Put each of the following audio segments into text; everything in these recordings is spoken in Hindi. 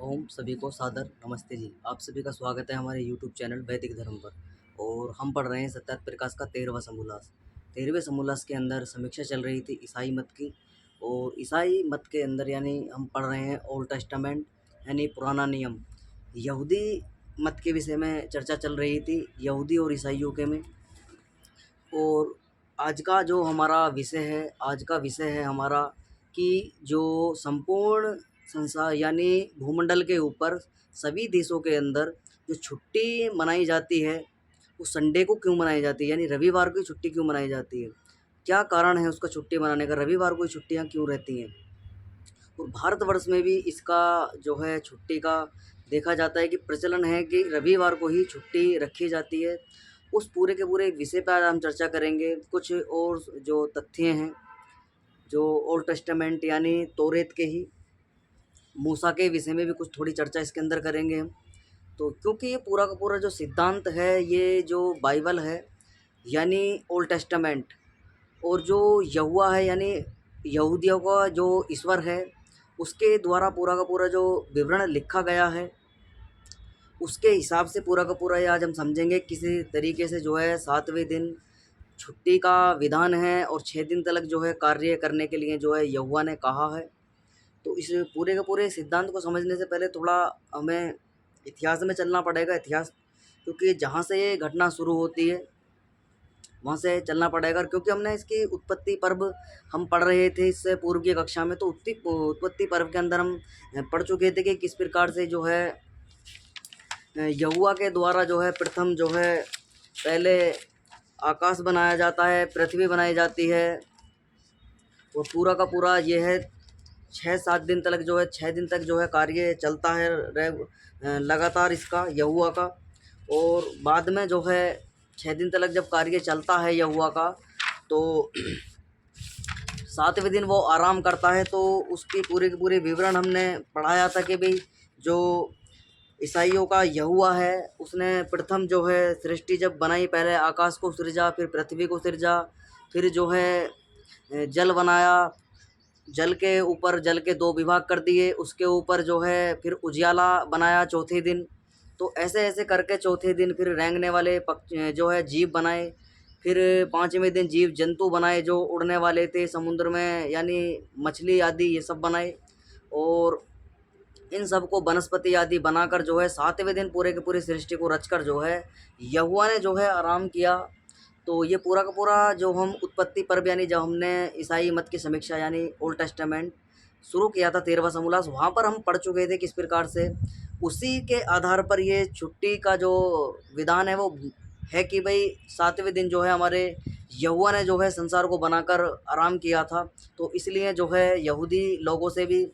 ओम सभी को सादर नमस्ते जी। आप सभी का स्वागत है हमारे यूट्यूब चैनल वैदिक धर्म पर। और हम पढ़ रहे हैं सत्यार्थ प्रकाश का 13वां समोल्लास। 13वें समोल्लास के अंदर समीक्षा चल रही थी ईसाई मत की। और ईसाई मत के अंदर यानी हम पढ़ रहे हैं ओल्ड टेस्टामेंट यानी पुराना नियम। यहूदी मत के विषय में चर्चा चल रही थी, यहूदी और ईसाइयों के में। और आज का जो हमारा विषय है, आज का विषय है हमारा कि जो संपूर्ण संसार यानी भूमंडल के ऊपर सभी देशों के अंदर जो छुट्टी मनाई जाती है वो संडे को क्यों मनाई जाती है, यानी रविवार को छुट्टी क्यों मनाई जाती है, क्या कारण है उसका छुट्टी मनाने का, रविवार को छुट्टियां क्यों रहती हैं। और भारतवर्ष में भी इसका जो है छुट्टी का देखा जाता है कि प्रचलन है कि रविवार को ही छुट्टी रखी जाती है। उस पूरे के पूरे विषय पर आज हम चर्चा करेंगे। कुछ और जो तथ्य हैं जो ओल्ड टेस्टामेंट यानी तौरेत के ही मूसा के विषय में भी कुछ थोड़ी चर्चा इसके अंदर करेंगे हम। तो क्योंकि ये पूरा का पूरा जो सिद्धांत है, ये जो बाइबल है यानी ओल्ड टेस्टामेंट, और जो यहोवा है यानी यहूदियों का जो ईश्वर है, उसके द्वारा पूरा का पूरा जो विवरण लिखा गया है उसके हिसाब से पूरा का पूरा ये आज हम समझेंगे। किसी तरीके से जो है 7वें दिन छुट्टी का विधान है और 6 दिन तक जो है कार्य करने के लिए जो है यहोवा ने कहा है। तो इस पूरे के पूरे सिद्धांत को समझने से पहले थोड़ा हमें इतिहास में चलना पड़ेगा। इतिहास, क्योंकि जहाँ से ये घटना शुरू होती है वहाँ से चलना पड़ेगा। क्योंकि हमने इसकी उत्पत्ति पर्व हम पढ़ रहे थे इससे पूर्व की कक्षा में, तो उत्पत्ति पर्व के अंदर हम पढ़ चुके थे कि किस प्रकार से जो है यहोवा के द्वारा जो है प्रथम जो है पहले आकाश बनाया जाता है, पृथ्वी बनाई जाती है। और पूरा का पूरा ये है 6-7 दिन तक जो है 6 दिन तक जो है कार्य चलता है लगातार इसका यहोवा का। और बाद में जो है 6 दिन तक जब कार्य चलता है यहोवा का, तो 7वें दिन वो आराम करता है। तो उसकी पूरे के पूरे विवरण हमने पढ़ाया था कि भाई जो ईसाइयों का यहोवा है उसने प्रथम जो है सृष्टि जब बनाई, पहले आकाश को सृजा, फिर पृथ्वी को सृजा, फिर जो है जल बनाया, जल के ऊपर जल के 2 विभाग कर दिए, उसके ऊपर जो है फिर उजियाला बनाया चौथे दिन। तो ऐसे ऐसे करके चौथे दिन फिर रेंगने वाले जो है जीव बनाए। फिर 5वें दिन जीव जंतु बनाए जो उड़ने वाले थे समुद्र में, यानी मछली आदि ये सब बनाए। और इन सब को वनस्पति आदि बनाकर जो है 7वें दिन पूरे के पूरे सृष्टि को रचकर जो है यहोवा ने जो है आराम किया। तो ये पूरा का पूरा जो हम उत्पत्ति पर्व यानी जब हमने ईसाई मत की समीक्षा यानी ओल्ड टेस्टामेंट शुरू किया था 13वां समोल्लास, वहाँ पर हम पढ़ चुके थे किस प्रकार से उसी के आधार पर ये छुट्टी का जो विधान है वो है कि भाई 7वें दिन जो है हमारे यहोवा ने जो है संसार को बनाकर आराम किया था। तो इसलिए जो है यहूदी लोगों से भी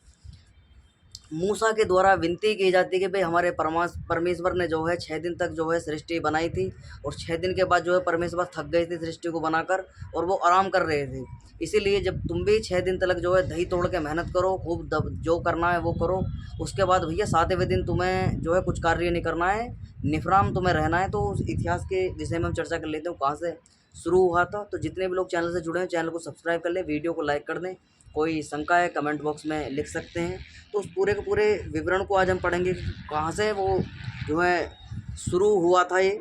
मूसा के द्वारा विनती की जाती है कि भाई हमारे परमेश्वर ने जो है 6 दिन तक जो है सृष्टि बनाई थी, और 6 दिन के बाद जो है परमेश्वर थक गए थे सृष्टि को बनाकर और वो आराम कर रहे थे। इसीलिए जब तुम भी 6 दिन तक जो है दही तोड़ के मेहनत करो, खूब जो करना है वो करो, उसके बाद भैया 7वें दिन तुम्हें जो है कुछ कार्य नहीं करना है, निफराम तुम्हें रहना है। तो उस इतिहास के विषय में हम चर्चा कर लेते हैं कहाँ से शुरू हुआ था। तो जितने भी लोग चैनल से जुड़े हैं चैनल को सब्सक्राइब कर लें, वीडियो को लाइक कर दें। कोई शंका है कमेंट बॉक्स में लिख सकते हैं। तो उस पूरे के पूरे विवरण को आज हम पढ़ेंगे कि कहाँ से वो जो है शुरू हुआ था ये।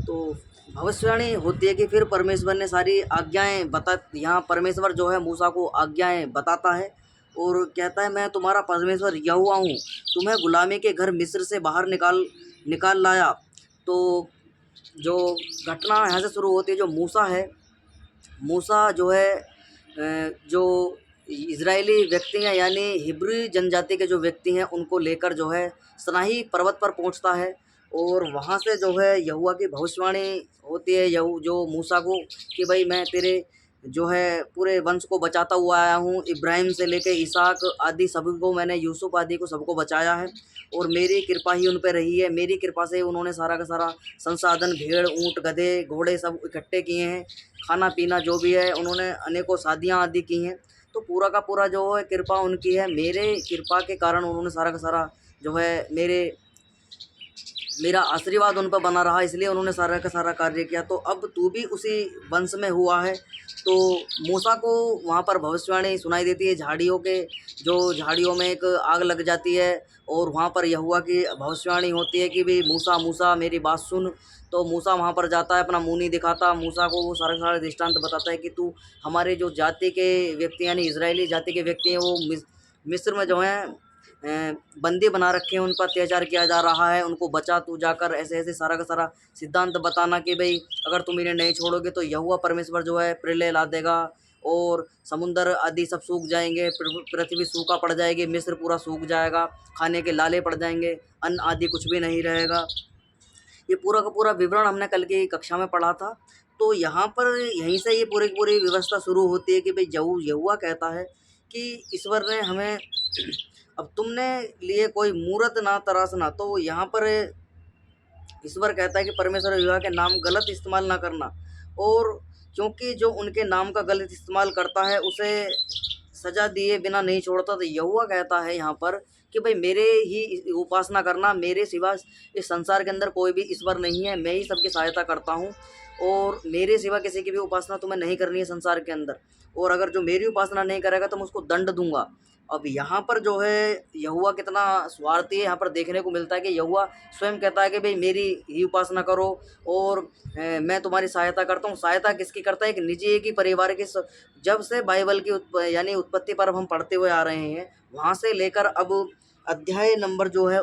तो भविष्यवाणी होती है कि फिर परमेश्वर ने सारी आज्ञाएं यहाँ परमेश्वर जो है मूसा को आज्ञाएं बताता है और कहता है मैं तुम्हारा परमेश्वर यहोवा हूँ, तुम्हें गुलामी के घर मिस्र से बाहर निकाल लाया। तो जो घटना यहाँ से शुरू होती है, जो मूसा है, मूसा जो है जो इजरायली व्यक्ति हैं यानी हिब्रू जनजाति के जो व्यक्ति हैं उनको लेकर जो है सनाही पर्वत पर पहुंचता है। और वहां से जो है यहोवा की भविष्यवाणी होती है जो मूसा को कि भाई मैं तेरे जो है पूरे वंश को बचाता हुआ आया हूँ, इब्राहिम से लेके इसहाक आदि सभी को मैंने, यूसुफ आदि को सबको बचाया है और मेरी कृपा ही उन पर रही है। मेरी कृपा से उन्होंने सारा का सारा संसाधन, भेड़, ऊँट, गधे, घोड़े सब इकट्ठे किए हैं, खाना पीना जो भी है, उन्होंने अनेकों शादियाँ आदि की हैं। तो पूरा का पूरा जो है कृपा उनकी है, मेरे कृपा के कारण उन्होंने सारा का सारा जो है मेरे मेरा आशीर्वाद उन पर बना रहा, इसलिए उन्होंने सारा का सारा कार्य किया। तो अब तू भी उसी वंश में हुआ है। तो मूसा को वहाँ पर भविष्यवाणी सुनाई देती है झाड़ियों के, जो झाड़ियों में एक आग लग जाती है, और वहाँ पर यहोवा की भविष्यवाणी होती है कि भाई मूसा मूसा मेरी बात सुन। तो मूसा वहाँ पर जाता है, अपना मुँह नहीं दिखाता। मूसा को वो सारे सारे दृष्टांत बताता है कि तू हमारे जो जाति के व्यक्ति यानी इजरायली जाति के व्यक्ति हैं, वो मिस्र में जो हैं बंदी बना रखे हैं, उन पर अत्याचार किया जा रहा है, उनको बचा तू जाकर। ऐसे ऐसे सारा का सारा सिद्धांत बताना कि भाई अगर तुम इन्हें नहीं छोड़ोगे तो यहोवा परमेश्वर जो है प्रलय ला देगा, और समुंदर आदि सब सूख जाएंगे, पृथ्वी सूखा पड़ जाएगी, मिस्र पूरा सूख जाएगा, खाने के लाले पड़ जाएंगे, अन्न आदि कुछ भी नहीं रहेगा। ये पूरा का पूरा विवरण हमने कल की कक्षा में पढ़ा था। तो यहाँ पर यहीं से ये पूरी की पूरी व्यवस्था शुरू होती है कि भाई यहोवा कहता है कि ईश्वर ने हमें अब तुमने लिए कोई मूरत ना तराशना। तो यहाँ पर ईश्वर कहता है कि परमेश्वर यहोवा के नाम गलत इस्तेमाल ना करना, और क्योंकि जो उनके नाम का गलत इस्तेमाल करता है उसे सजा दिए बिना नहीं छोड़ता। तो यहोवा कहता है यहाँ पर कि भाई मेरे ही उपासना करना, मेरे सिवा इस संसार के अंदर कोई भी ईश्वर नहीं है, मैं ही सबकी सहायता करता हूँ, और मेरे सिवा किसी की भी उपासना तुम्हें नहीं करनी है संसार के अंदर। और अगर जो मेरी उपासना नहीं करेगा तो मैं उसको दंड दूंगा। अब यहाँ पर जो है यहोवा कितना स्वार्थी है, यहाँ पर देखने को मिलता है कि यहोवा स्वयं कहता है कि भाई मेरी ही उपासना करो, और मैं तुम्हारी सहायता करता हूँ। सहायता किसकी करता है? एक निजी एक ही परिवार की। जब से बाइबल की यानी उत्पत्ति पर्व हम पढ़ते हुए आ रहे हैं, वहाँ से लेकर अब अध्याय नंबर जो है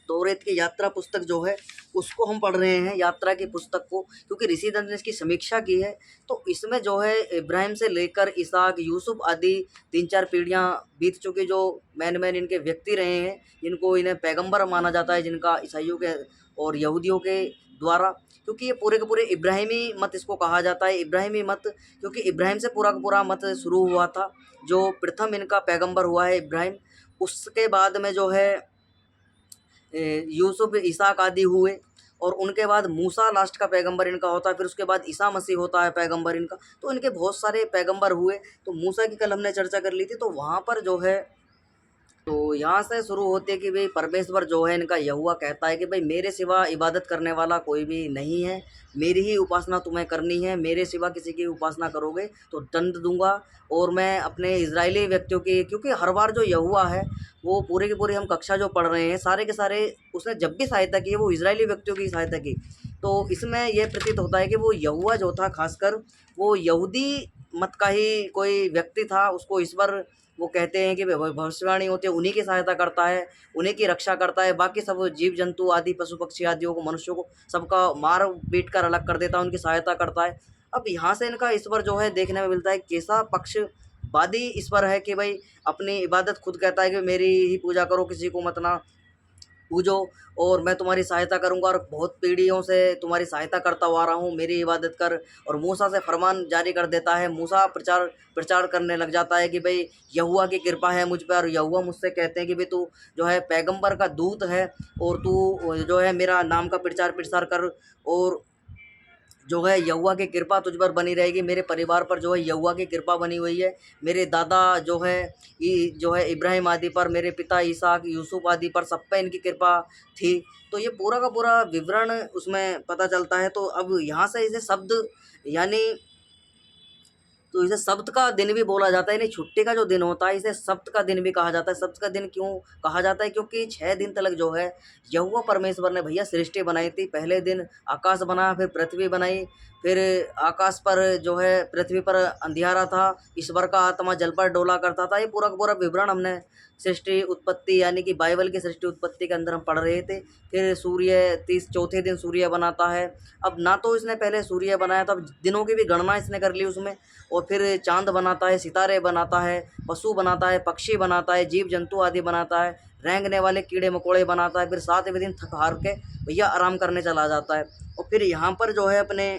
तोरेत की यात्रा पुस्तक जो है उसको हम पढ़ रहे हैं, यात्रा की पुस्तक को, क्योंकि ऋषिदंत ने इसकी समीक्षा की है। तो इसमें जो है इब्राहिम से लेकर इसहाक, यूसुफ आदि 3-4 पीढ़ियाँ बीत चुकी, जो मैन इनके व्यक्ति रहे हैं, जिनको इन्हें पैगंबर माना जाता है, जिनका ईसाइयों के और यहूदियों के द्वारा, क्योंकि ये पूरे के पूरे इब्राहिमी मत इसको कहा जाता है। इब्राहिमी मत, क्योंकि इब्राहिम से पूरा का पूरा मत शुरू हुआ था। जो प्रथम इनका पैगंबर हुआ है इब्राहिम, उसके बाद में जो है यूसुफ, इसहाक आदि हुए, और उनके बाद मूसा लास्ट का पैगंबर इनका होता है। फिर उसके बाद ईसा मसीह होता है पैगंबर इनका। तो इनके बहुत सारे पैगंबर हुए। तो मूसा की कल हमने चर्चा कर ली थी। तो वहाँ पर जो है, तो यहाँ से शुरू होती है कि भाई परमेश्वर जो है इनका यहोवा कहता है कि भाई मेरे सिवा इबादत करने वाला कोई भी नहीं है, मेरी ही उपासना तुम्हें करनी है, मेरे सिवा किसी की उपासना करोगे तो दंड दूंगा। और मैं अपने इजरायली व्यक्तियों की, क्योंकि हर बार जो यहोवा है वो पूरे की पूरी हम कक्षा जो पढ़ रहे हैं सारे के सारे, उसने जब भी सहायता की है वो इजरायली व्यक्तियों की सहायता की। तो इसमें यह प्रतीत होता है कि वो यहोवा जो था खासकर वो यहूदी मत का ही कोई व्यक्ति था। उसको ईश्वर वो कहते हैं कि भविष्यवाणी होती है, उन्हीं की सहायता करता है, उन्हीं की रक्षा करता है। बाकी सब जीव जंतु आदि, पशु पक्षी आदियों को, मनुष्यों को, सबका मार पीट कर अलग कर देता है, उनकी सहायता करता है। अब यहाँ से इनका ईश्वर जो है देखने में मिलता है कैसा पक्षवादी ईश्वर है कि भाई अपनी इबादत खुद कहता है कि मेरी ही पूजा करो, किसी को मत ना पूजो, और मैं तुम्हारी सहायता करूंगा, और बहुत पीढ़ियों से तुम्हारी सहायता करता हुआ आ रहा हूँ, मेरी इबादत कर। और मूसा से फरमान जारी कर देता है। मूसा प्रचार करने लग जाता है कि भाई यहोवा की कृपा है मुझ पर, और यहोवा मुझसे कहते हैं कि भाई तू जो है पैगंबर का दूत है, और तू जो है मेरा नाम का प्रचार कर, और जो है यहोवा की कृपा तुझ पर बनी रहेगी। मेरे परिवार पर जो है यहोवा की कृपा बनी हुई है। मेरे दादा जो है इब्राहिम आदि पर, मेरे पिता इसहाक, यूसुफ आदि पर, सब पे इनकी कृपा थी। तो ये पूरा का पूरा विवरण उसमें पता चलता है। तो अब यहाँ से इसे शब्द यानी, तो इसे सब्त का दिन भी बोला जाता है। यानी छुट्टी का जो दिन होता है इसे सब्त का दिन भी कहा जाता है। सब्त का दिन क्यों कहा जाता है? क्योंकि 6 दिन तक जो है यहोवा परमेश्वर ने भैया सृष्टि बनाई थी। पहले दिन आकाश बना, फिर पृथ्वी बनाई, फिर आकाश पर जो है पृथ्वी पर अंधियारा था, ईश्वर का आत्मा जल पर डोला करता था। ये पूरा का पूरा विवरण हमने सृष्टि उत्पत्ति यानी कि बाइबल की सृष्टि उत्पत्ति के अंदर हम पढ़ रहे थे। फिर सूर्य चौथे दिन सूर्य बनाता है। अब ना तो इसने पहले सूर्य बनाया था, अब दिनों की भी गणना इसने कर ली उसमें, और फिर चाँद बनाता है, सितारे बनाता है, पशु बनाता है, पक्षी बनाता है, जीव जंतु आदि बनाता है, रेंगने वाले कीड़े मकोड़े बनाता है। फिर 7वें दिन थक हार के भैया आराम करने चला जाता है। और फिर यहाँ पर जो है अपने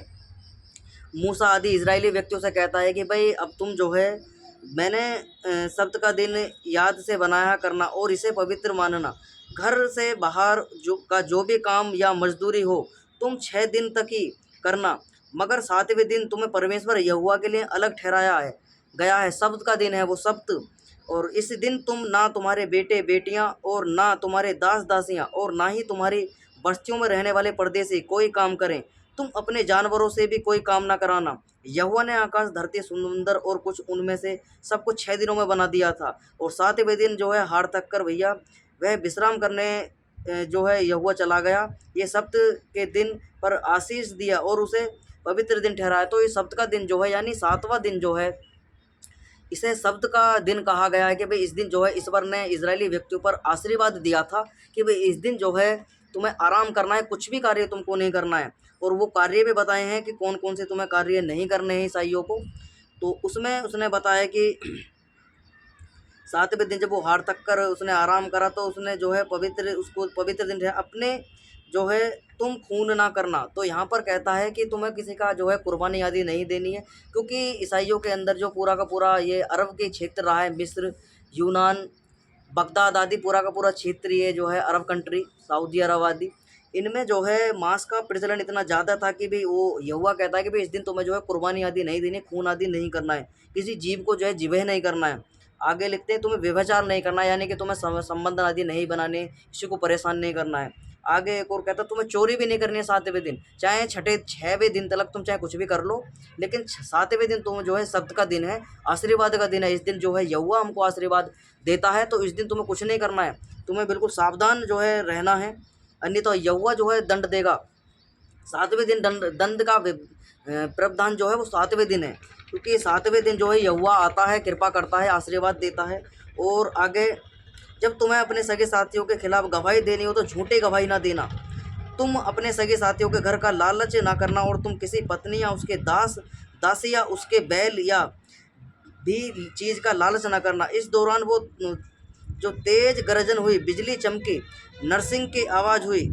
मूसा आदि इजरायली व्यक्तियों से कहता है कि भाई अब तुम जो है मैंने सब्त का दिन याद से बनाया करना, और इसे पवित्र मानना। घर से बाहर जो भी काम या मजदूरी हो तुम 6 दिन तक ही करना, मगर 7वें दिन तुम्हें परमेश्वर यहोवा के लिए अलग ठहराया है गया है। सब्त का दिन है वो सब्त, और इस दिन तुम ना तुम्हारे बेटे बेटियां और ना तुम्हारे दास दासियां और ना ही तुम्हारी बस्तियों में रहने वाले परदेसी कोई काम करें। तुम अपने जानवरों से भी कोई काम ना कराना। यहोवा ने आकाश धरती समुंदर और कुछ उनमें से सब कुछ 6 दिनों में बना दिया था। और 7वें दिन जो है हाड़ तक कर भैया वह विश्राम करने जो है यहोवा चला गया। ये सप्त के दिन पर आशीष दिया और उसे पवित्र दिन ठहराया। तो ये सप्त का दिन जो है यानी 7वां दिन जो है इसे शब्द का दिन कहा गया है कि भाई इस दिन जो है ईश्वर ने इजरायली व्यक्तियों पर आशीर्वाद दिया था कि भाई इस दिन जो है तुम्हें आराम करना है, कुछ भी कार्य तुमको नहीं करना है। और वो कार्य भी बताए हैं कि कौन कौन से तुम्हें कार्य नहीं करने हैं ईसाइयों को। तो उसमें उसने बताया कि 7वें दिन जब वो हाड़ तक कर उसने आराम करा तो उसने जो है उसको पवित्र दिन अपने जो है तुम खून ना करना। तो यहाँ पर कहता है कि तुम्हें किसी का जो है कुर्बानी आदि नहीं देनी है, क्योंकि ईसाइयों के अंदर जो पूरा का पूरा ये अरब के क्षेत्र रहा है, मिस्र, यूनान, बगदाद आदि पूरा का पूरा क्षेत्र, ये जो है अरब कंट्री, सऊदी अरब आदि, इनमें जो है मांस का प्रचलन इतना ज़्यादा था कि भाई वो यहोवा कहता है कि भाई इस दिन तुम्हें जो है कुर्बानी आदि नहीं देनी, खून आदि नहीं करना है, किसी जीव को जो है जिबह नहीं करना है। आगे लिखते हैं तुम्हें व्यभिचार नहीं करना है, यानी कि तुम्हें संबंध आदि नहीं बनाने, किसी को परेशान नहीं करना है। आगे एक और कहता है तुम्हें चोरी भी नहीं करनी है 7वें दिन, चाहे 6वें दिन तक तुम चाहे कुछ भी कर लो, लेकिन 7वें दिन तुम जो है शब्द का दिन है, आशीर्वाद का दिन है। इस दिन जो है यहोवा हमको आशीर्वाद देता है, तो इस दिन तुम्हें कुछ नहीं करना है, तुम्हें बिल्कुल सावधान जो है रहना है, अन्यथा तो यहोवा जो है दंड देगा। 7वें दिन दंड का प्रावधान जो है वो 7वें दिन है, क्योंकि 7वें दिन जो है यहोवा आता है, कृपा करता है, आशीर्वाद देता है। और आगे जब तुम्हें अपने सगे साथियों के खिलाफ गवाही देनी हो तो झूठी गवाही ना देना। तुम अपने सगे साथियों के घर का लालच ना करना, और तुम किसी पत्नी या उसके दासी या उसके बैल या भी चीज़ का लालच ना करना। इस दौरान वो जो तेज गर्जन हुई, बिजली चमकी, नरसिंह की आवाज़ हुई।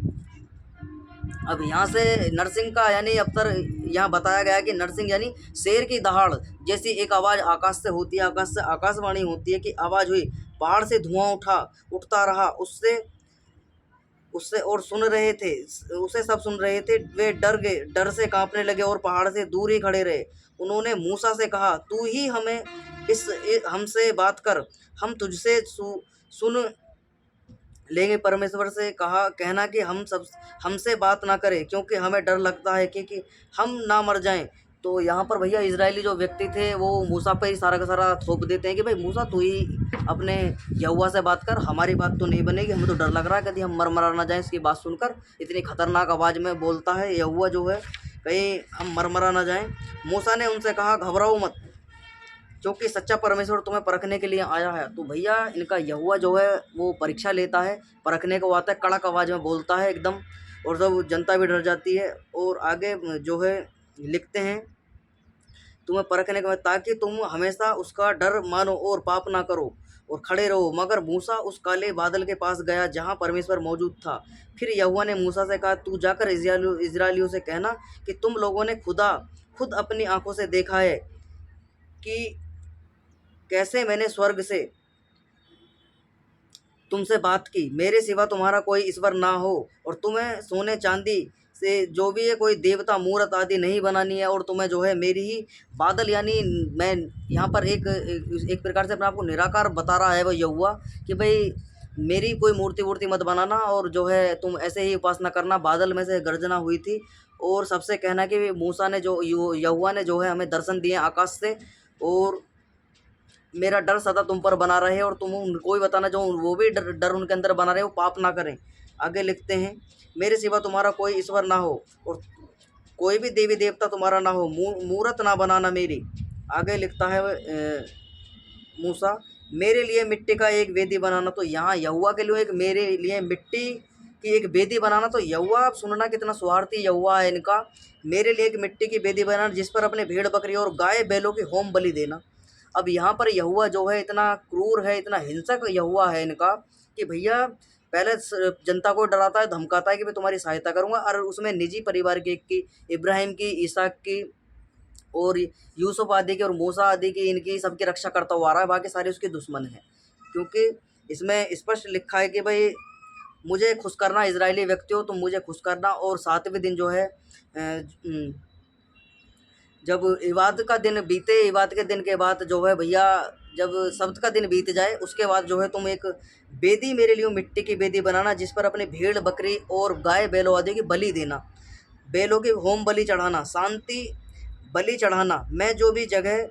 अब यहाँ से नरसिंह का यानी अवतर यहाँ बताया गया है कि नरसिंह यानी शेर की दहाड़ जैसी एक आवाज़ आकाश से होती है, आकाश से आकाशवाणी होती है कि आवाज़ हुई, पहाड़ से धुआं उठता रहा, उससे उससे और सुन रहे थे, उसे सब सुन रहे थे, वे डर गए, डर से कांपने लगे और पहाड़ से दूर ही खड़े रहे। उन्होंने मूसा से कहा, तू ही हमसे बात कर, हम तुझसे सुन लेंगे। परमेश्वर से कहना कि हमसे बात ना करें, क्योंकि हमें डर लगता है कि हम ना मर जाएं। तो यहाँ पर भैया इजरायली जो व्यक्ति थे वो मूसा पर ही सारा का सारा थोप देते हैं कि भाई मूसा तू ही अपने यहोवा से बात कर, हमारी बात तो नहीं बनेगी, हमें तो डर लग रहा है कभी हम मर ना जाएं इसकी बात सुनकर। इतनी खतरनाक आवाज़ में बोलता है यहोवा जो है, कहीं हम मरा ना जाएं। मूसा ने उनसे कहा, घबराओ मत, क्योंकि सच्चा परमेश्वर तुम्हें परखने के लिए आया है। तो भैया इनका यहोवा जो है वो परीक्षा लेता है, परखने को आता है, कड़क आवाज़ में बोलता है एकदम, और सब जनता भी डर जाती है। और आगे जो है लिखते हैं, तुम्हें परखने को ताकि तुम हमेशा उसका डर मानो और पाप ना करो और खड़े रहो। मगर मूसा उस काले बादल के पास गया जहाँ परमेश्वर मौजूद था। फिर यहोवा ने मूसा से कहा, तू जाकर इजरायलियों से कहना कि तुम लोगों ने खुद अपनी आंखों से देखा है कि कैसे मैंने स्वर्ग से तुमसे बात की, मेरे सिवा तुम्हारा कोई ईश्वर ना हो, और तुम्हें सोने चांदी से जो भी है कोई देवता मूर्त आदि नहीं बनानी है, और तुम्हें जो है मेरी ही बादल यानी मैं यहाँ पर एक प्रकार से अपने आपको निराकार बता रहा है वो यहोवा कि भाई मेरी कोई मूर्ति वूर्ति मत बनाना, और जो है तुम ऐसे ही उपासना करना। बादल में से गर्जना हुई थी, और सबसे कहना कि मूसा ने जो यहोवा ने जो है हमें दर्शन दिए आकाश से, और मेरा डर सदा तुम पर बना रहे, और तुम उनको भी बताना जो वो भी डर उनके अंदर बना रहे, वो पाप ना करें। आगे लिखते हैं, मेरे सिवा तुम्हारा कोई ईश्वर ना हो और कोई भी देवी देवता तुम्हारा ना हो, मूरत ना बनाना मेरी। आगे लिखता है मूसा, मेरे लिए मिट्टी का एक वेदी बनाना। तो यहाँ यहोवा के लिए एक मेरे लिए मिट्टी की एक वेदी बनाना। तो यहोवा, आप सुनना कितना स्वार्थी यहोवा है इनका। मेरे लिए एक मिट्टी की वेदी बनाना जिस पर अपने भेड़ बकरी और गाय बैलों की होम बलि देना। अब यहाँ पर यहोवा जो है इतना क्रूर है, इतना हिंसक यहोवा है इनका कि भैया पहले जनता को डराता है, धमकाता है कि मैं तुम्हारी सहायता करूँगा, और उसमें निजी परिवार की इब्राहिम की, इसहाक की और यूसुफ आदि की और मूसा आदि की, इनकी सबकी रक्षा करता हुआ आ रहा है। बाकी सारे उसके दुश्मन हैं, क्योंकि इसमें स्पष्ट लिखा है कि भाई मुझे खुश करना, इजरायली व्यक्ति हो तो मुझे खुश करना। और 7वें दिन जो है जब इबादत का दिन बीते, इबादत के दिन के बाद जो है भैया जब सब्त का दिन बीत जाए उसके बाद जो है तुम एक वेदी मेरे लिए मिट्टी की वेदी बनाना, जिस पर अपने भेड़ बकरी और गाय बैलों आदि की बलि देना, बैलों की होम बलि चढ़ाना, शांति बलि चढ़ाना। मैं जो भी जगह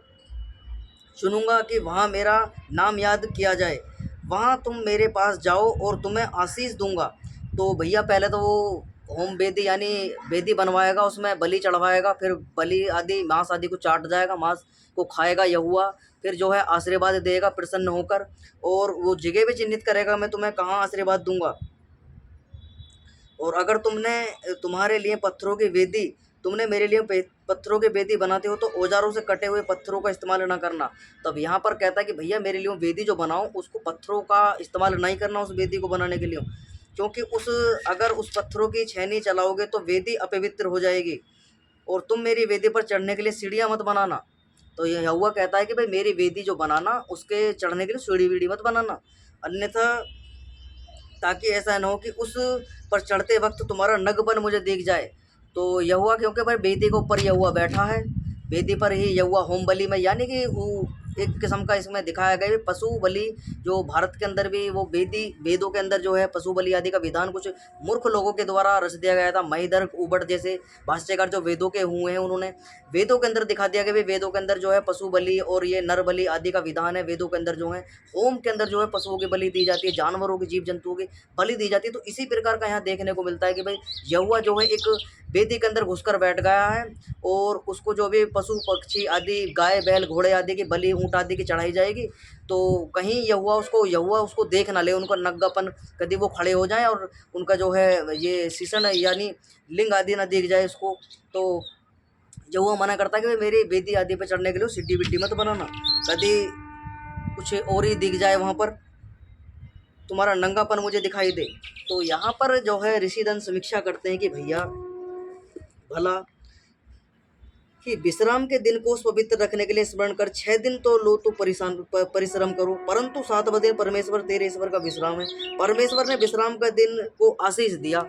चुनूंगा कि वहाँ मेरा नाम याद किया जाए, वहाँ तुम मेरे पास जाओ और तुम्हें आशीष दूंगा। तो भैया पहले तो वो होम वेदी यानी वेदी बनवाएगा, उसमें बलि चढ़वाएगा, फिर बलि आदि मांस आदि को चाट जाएगा, मांस को खाएगा यहुआ, फिर जो है आशीर्वाद देगा प्रसन्न होकर, और वो जगह भी चिन्हित करेगा मैं तुम्हें कहाँ आशीर्वाद दूंगा। और अगर तुम्हारे लिए पत्थरों की वेदी, तुमने मेरे लिए पत्थरों की वेदी बनाते हो तो औजारों से कटे हुए पत्थरों का इस्तेमाल ना करना। तब यहाँ पर कहता है कि भैया मेरे लिए वेदी जो बनाओ उसको पत्थरों का इस्तेमाल नहीं करना उस वेदी को बनाने के लिए, क्योंकि अगर उस पत्थरों की छेनी चलाओगे तो वेदी अपवित्र हो जाएगी। और तुम मेरी वेदी पर चढ़ने के लिए सीढ़ियाँ मत बनाना। तो यह यहोवा कहता है कि भाई मेरी वेदी जो बनाना उसके चढ़ने के लिए सीढ़ी वीढ़ी मत बनाना, अन्यथा ताकि ऐसा ना हो कि उस पर चढ़ते वक्त तुम्हारा नगबन मुझे दिख जाए। तो यहोवा, क्योंकि भाई वेदी के ऊपर यहोवा बैठा है, वेदी पर ही यहोवा होम बलि में, यानी कि वो एक किस्म का इसमें दिखाया गया है पशु बलि। जो भारत के अंदर भी वो वेदों के अंदर जो है पशु बलि आदि का विधान कुछ मूर्ख लोगों के द्वारा रच दिया गया था। महिधर उबट जैसे भाष्यकार जो वेदों के हुए हैं, उन्होंने वेदों के अंदर दिखा दिया कि भाई वेदों के अंदर जो है पशु बलि और ये नर बलि आदि का विधान है। वेदों के अंदर जो है होम के अंदर जो है पशुओं की बलि दी जाती है, जानवरों की जीव जंतुओं की बलि दी जाती है। तो इसी प्रकार का यहाँ देखने को मिलता है कि भाई यहोवा जो है एक वेदी के अंदर घुसकर बैठ गया है, और उसको जो भी पशु पक्षी आदि गाय बैल घोड़े आदि की बलि ऊँट आदि की चढ़ाई जाएगी, तो कहीं यहोवा उसको देख ना ले, उनका नग्गापन कभी वो खड़े हो जाएं और उनका जो है ये सीसन यानी लिंग आदि ना दिख जाए उसको। तो यहोवा मना करता है कि भाई मेरी वेदी आदि पर चढ़ने के लिए सिड्डी बिड्डी मत बनाना, कभी कुछ और ही दिख जाए वहाँ पर, तुम्हारा नंगापन मुझे दिखाई दे। तो यहाँ पर जो है ऋषिदन समीक्षा करते हैं कि भैया भला कि विश्राम के दिन को पवित्र रखने के लिए स्मरण कर, 6 दिन तो लो तो परिश्रम करो, परंतु 7वां दिन परमेश्वर तेरे ईश्वर का विश्राम है। परमेश्वर ने विश्राम का दिन को आशीष दिया।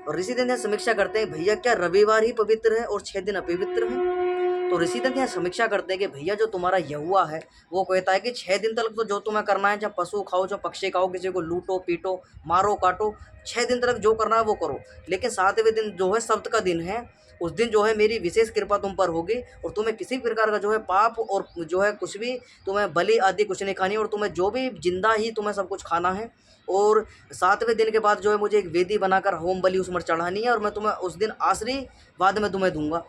और ऋषिदंत यहाँ समीक्षा करते हैं भैया क्या रविवार ही पवित्र है और 6 दिन अपवित्र है? तो ऋषिदंत यहाँ समीक्षा करते हैं कि भैया जो तुम्हारा यहोवा है वो कहता है कि 6 दिन तक तो जो तुम्हें करना है, चाहे पशु खाओ चाहे पक्षी खाओ, किसी को लूटो पीटो मारो काटो, 6 दिन तक जो करना है वो करो। लेकिन 7वें दिन जो है सब्त का दिन है, उस दिन जो है मेरी विशेष कृपा तुम पर होगी, और तुम्हें किसी प्रकार का जो है पाप और जो है कुछ भी तुम्हें बलि आदि कुछ नहीं खानी, और तुम्हें जो भी जिंदा ही तुम्हें सब कुछ खाना है। और 7वें दिन के बाद जो है मुझे एक वेदी बनाकर होम बलि उस पर चढ़ानी है, और मैं तुम्हें उस दिन आशीर्वाद में तुम्हें दूंगा।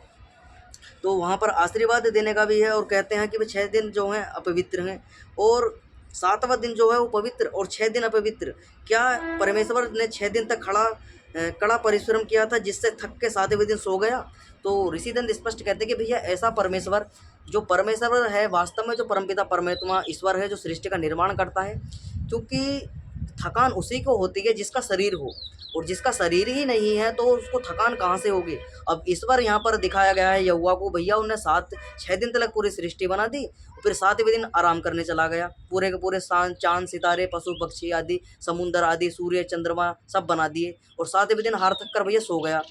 तो वहाँ पर आशीर्वाद देने का भी है, और कहते हैं कि भाई 6 दिन जो हैं अपवित्र हैं और 7वां दिन जो है वो पवित्र, और 6 दिन अपवित्र। क्या परमेश्वर ने 6 दिन तक कड़ा परिश्रम किया था जिससे थक के 7वें दिन सो गया? तो ऋषिदंत स्पष्ट कहते हैं कि भैया ऐसा परमेश्वर है वास्तव में जो परमपिता परमात्मा ईश्वर है, जो सृष्टि का निर्माण करता है, क्योंकि थकान उसी को होती है जिसका शरीर हो, और जिसका शरीर ही नहीं है तो उसको थकान कहाँ से होगी। अब ईश्वर यहाँ पर दिखाया गया है यहोवा को, भैया उन्हें 6 दिन तक पूरी सृष्टि बना दी, फिर 7वें दिन आराम करने चला गया, पूरे के पूरे चांद सितारे पशु पक्षी आदि समुद्र आदि सूर्य चंद्रमा सब बना दिए, और 7वें दिन हार थक कर भैया सो गया।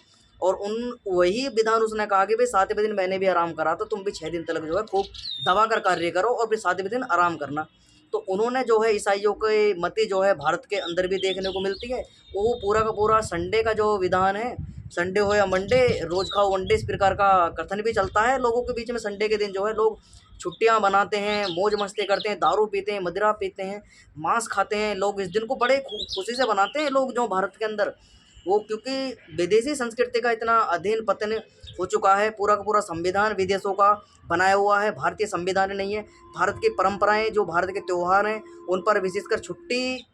और वही विधान उसने कहा कि भाई 7वें दिन मैंने भी आराम करा, तो तुम भी 6 दिन तक जो है खूब दबा कर कार्य करो और फिर 7वें दिन आराम करना। तो उन्होंने जो है ईसाइयों के मति जो है भारत के अंदर भी देखने को मिलती है, वो पूरा का पूरा संडे का जो विधान है, संडे हो या मंडे, रोज खाओ वनडे, इस प्रकार का कथन भी चलता है लोगों के बीच में। संडे के दिन जो है लोग छुट्टियां मनाते हैं, मौज मस्ती करते हैं, दारू पीते हैं, मदिरा पीते हैं, मांस खाते हैं, लोग इस दिन को बड़े खुशी से मनाते हैं लोग जो भारत के अंदर। वो क्योंकि विदेशी संस्कृति का इतना अध्ययन पतन हो चुका है, पूरा का पूरा संविधान विदेशों का बनाया हुआ है, भारतीय संविधान नहीं है। भारत की परंपराएं जो भारत के त्यौहार हैं उन पर विशेषकर छुट्टी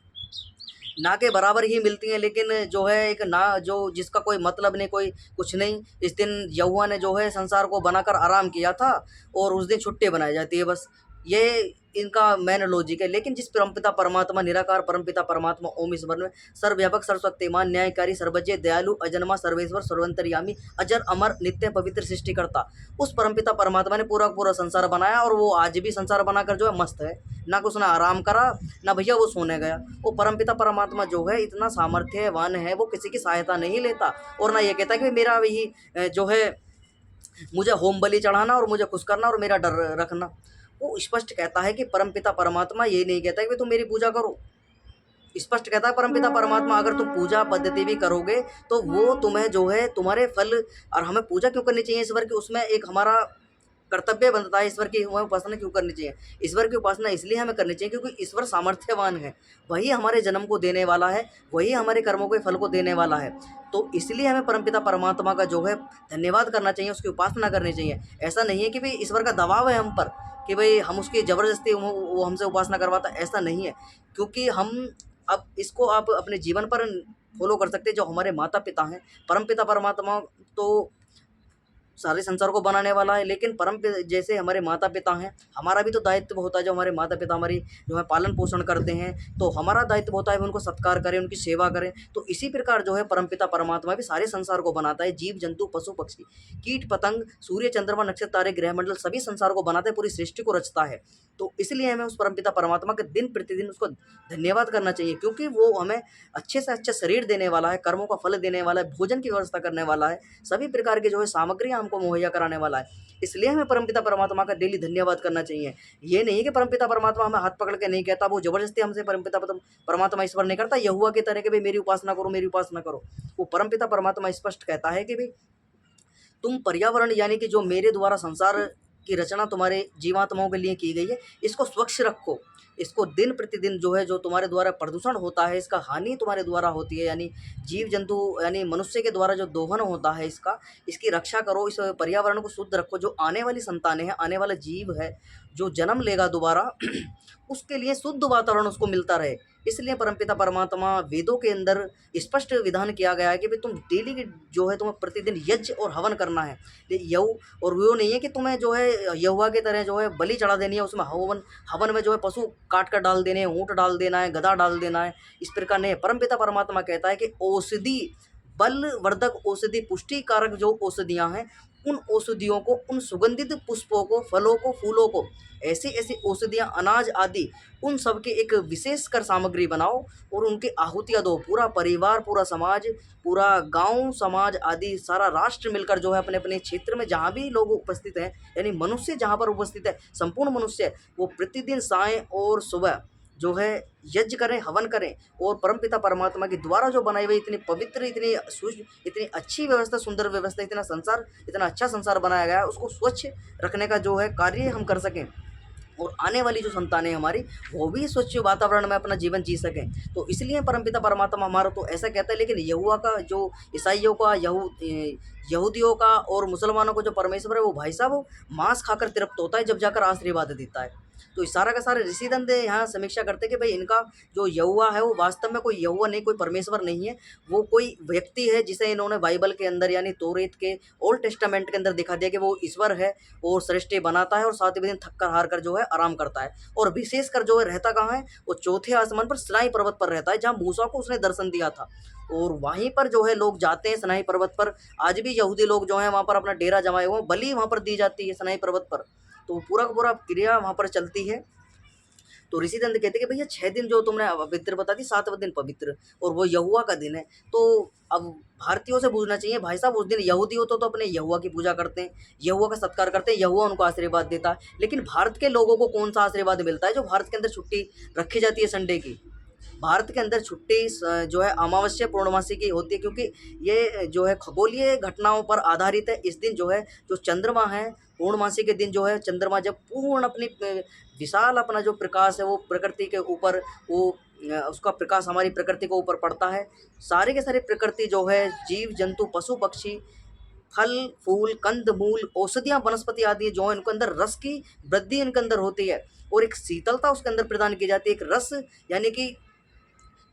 ना के बराबर ही मिलती हैं, लेकिन जो है एक ना जो जिसका कोई मतलब नहीं, कोई कुछ नहीं। इस दिन यहोवा ने जो है संसार को बनाकर आराम किया था और उस दिन छुट्टी बनाई जाती है, बस ये इनका मेन लॉजिक है। लेकिन जिस परमपिता परमात्मा निराकार परमपिता परमात्मा ओम ईश्वर में सर्वव्यापक सर्वशक्तिमान न्यायकारी सर्वज्ञ दयालु अजन्मा सर्वेश्वर सर्वंतर्यामी अजर अमर नित्य पवित्र सृष्टिकर्ता, उस परमपिता परमात्मा ने पूरा पूरा संसार बनाया, और वो आज भी संसार बनाकर जो है मस्त है। ना कि उसने आराम करा ना भैया वो सोने गया। वो परमपिता परमात्मा जो है इतना सामर्थ्यवान है, वो किसी की सहायता नहीं लेता, और ना ये कहता कि मेरा वही जो है मुझे होम बलि चढ़ाना और मुझे खुश करना और मेरा डर रखना। वो स्पष्ट कहता है कि परमपिता परमात्मा ये नहीं कहता कि तुम मेरी पूजा करो। स्पष्ट कहता है परमपिता परमात्मा, अगर तुम पूजा पद्धति भी करोगे तो वो तुम्हें जो है तुम्हारे फल, और हमें पूजा क्यों करनी चाहिए ईश्वर की, उसमें एक हमारा कर्तव्य बनता है ईश्वर की हमें उपासना क्यों करनी चाहिए। ईश्वर की उपासना इसलिए हमें करनी चाहिए क्योंकि ईश्वर सामर्थ्यवान है, वही हमारे जन्म को देने वाला है, वही हमारे कर्मों के फल को देने वाला है। तो इसलिए हमें परमपिता परमात्मा का जो है धन्यवाद करना चाहिए, उसकी उपासना करनी चाहिए। ऐसा नहीं है कि भाई ईश्वर का दबाव है हम पर कि भाई हम उसकी ज़बरदस्ती वो हमसे उपासना करवाता, ऐसा नहीं है। क्योंकि हम अब इसको आप अपने जीवन पर फॉलो कर सकते हैं। जो हमारे माता पिता हैं, परमपिता परमात्मा तो सारे संसार को बनाने वाला है, लेकिन जैसे हमारे माता पिता हैं, हमारा भी तो दायित्व होता है। जो हमारे माता पिता हमारी जो है पालन पोषण करते हैं, तो हमारा दायित्व होता है उनको सत्कार करें, उनकी सेवा करें। तो इसी प्रकार जो है परमपिता परमात्मा भी सारे संसार को बनाता है, जीव जंतु पशु पक्षी कीट पतंग सूर्य चंद्रमा नक्षत्र तारे ग्रह मंडल सभी संसार को बनाता है, पूरी सृष्टि को रचता है। तो इसलिए हमें उस परमपिता परमात्मा के दिन प्रतिदिन उसको धन्यवाद करना चाहिए, क्योंकि वो हमें अच्छे से अच्छा शरीर देने वाला है, कर्मों का फल देने वाला है, भोजन की व्यवस्था करने वाला है, सभी प्रकार के जो है सामग्रियाँ हमको मुहैया कराने वाला है। इसलिए हमें परमपिता परमात्मा का डेली धन्यवाद करना चाहिए। ये नहीं है कि परमपिता परमात्मा हमें हाथ पकड़ के नहीं कहता, वो जबरदस्ती हमसे परमपिता परमात्मा ईश्वर नहीं करता यहोवा की तरह कि भाई मेरी उपासना करो, मेरी उपासना करो। वो परमपिता परमात्मा स्पष्ट कहता है कि भाई तुम पर्यावरण यानी कि जो मेरे द्वारा संसार की रचना तुम्हारे जीवात्माओं के लिए की गई है, इसको स्वच्छ रखो। इसको दिन प्रतिदिन जो है जो तुम्हारे द्वारा प्रदूषण होता है, इसका हानि तुम्हारे द्वारा होती है, यानी जीव जंतु यानी मनुष्य के द्वारा जो दोहन होता है इसका, इसकी रक्षा करो। इस पर्यावरण को शुद्ध रखो। जो आने वाली संतानें हैं, आने वाला जीव है जो जन्म लेगा दोबारा उसके लिए शुद्ध वातावरण उसको मिलता रहे। इसलिए परमपिता परमात्मा वेदों के अंदर स्पष्ट विधान किया गया है कि भाई तुम डेली की जो है तुम्हें प्रतिदिन यज्ञ और हवन करना है। और वो नहीं है कि तुम्हें जो है यहोवा की तरह जो है बलि चढ़ा देनी है, उसमें हवन हवन में जो है पशु काट कर डाल देने हैं, ऊँट डाल देना है, गधा डाल देना है, इस प्रकार नहीं। परमपिता परमात्मा कहता है कि औषधि बल वर्धक औषधि पुष्टि कारक जो औषधियाँ हैं, उन औषधियों को, उन सुगंधित पुष्पों को, फलों को, फूलों को, ऐसी ऐसी औषधियाँ, अनाज आदि उन सब की एक विशेष कर सामग्री बनाओ और उनकी आहुतियाँ दो। पूरा परिवार, पूरा समाज, पूरा गांव समाज आदि सारा राष्ट्र मिलकर जो है अपने अपने क्षेत्र में जहाँ भी लोग उपस्थित हैं, यानी मनुष्य जहाँ पर उपस्थित है, संपूर्ण मनुष्य, वो प्रतिदिन सायं और सुबह जो है यज्ञ करें, हवन करें। और परमपिता परमात्मा के द्वारा जो बनाई हुई इतनी पवित्र, इतनी इतनी अच्छी व्यवस्था, सुंदर व्यवस्था, इतना अच्छा संसार बनाया गया है, उसको स्वच्छ रखने का जो है कार्य हम कर सकें और आने वाली जो संतानें हमारी वो भी स्वच्छ वातावरण में अपना जीवन जी सकें। तो इसलिए परमपिता परमात्मा हमारा तो ऐसा कहता है। लेकिन यहोवा का जो ईसाइयों का यहूदियों का और मुसलमानों को जो परमेश्वर है, वो भाई साहब वो मांस खाकर तृप्त होता है जब जाकर आशीर्वाद देता है। तो इस सारा का सारा ऋषिदंत यहाँ समीक्षा करते हैं कि भाई इनका जो यहोवा है वो वास्तव में कोई यहोवा नहीं, कोई परमेश्वर नहीं है, वो कोई व्यक्ति है जिसे इन्होंने बाइबल के अंदर यानी तोरेत के ओल्ड टेस्टामेंट के अंदर दिखा दिया कि वो ईश्वर है और सृष्टि बनाता है और सातवें दिन थक कर हार कर जो है आराम करता है। और विशेषकर जो है रहता कहाँ है, वो चौथे आसमान पर सिनाई पर्वत पर रहता है, जहाँ मूसा को उसने दर्शन दिया था। और वहीं पर जो है लोग जाते हैं सिनाई पर्वत पर। आज भी यहूदी लोग जो हैं वहाँ पर अपना डेरा जमाए हुए हैं, बलि वहाँ पर दी जाती है सिनाई पर्वत पर। तो पूरा का पूरा क्रिया वहाँ पर चलती है। तो ऋषिदंत कहते हैं कि भैया 6 दिन जो तुमने अपवित्र बता दी, 7वां दिन पवित्र, और वो यहोवा का दिन है। तो अब भारतीयों से पूछना चाहिए, भाई साहब उस दिन यहूदी हो तो अपने यहोवा की पूजा करते हैं, यहोवा का सत्कार करते हैं, यहोवा उनको आशीर्वाद देता है। लेकिन भारत के लोगों को कौन सा आशीर्वाद मिलता है? जो भारत के अंदर छुट्टी रखी जाती है संडे की, भारत के अंदर छुट्टी जो है अमावस्या पूर्णमासी की होती है, क्योंकि ये जो है खगोलीय घटनाओं पर आधारित है। इस दिन जो है जो चंद्रमा है, पूर्णमासी के दिन जो है चंद्रमा जब पूर्ण अपनी विशाल अपना जो प्रकाश है वो प्रकृति के ऊपर वो उसका प्रकाश हमारी प्रकृति के ऊपर पड़ता है। सारे के सारे प्रकृति जो है जीव जंतु पशु पक्षी फल फूल कंद मूल औषधियाँ वनस्पति आदि जो है इनके अंदर रस की वृद्धि इनके अंदर होती है और एक शीतलता उसके अंदर प्रदान की जाती है। एक रस यानी कि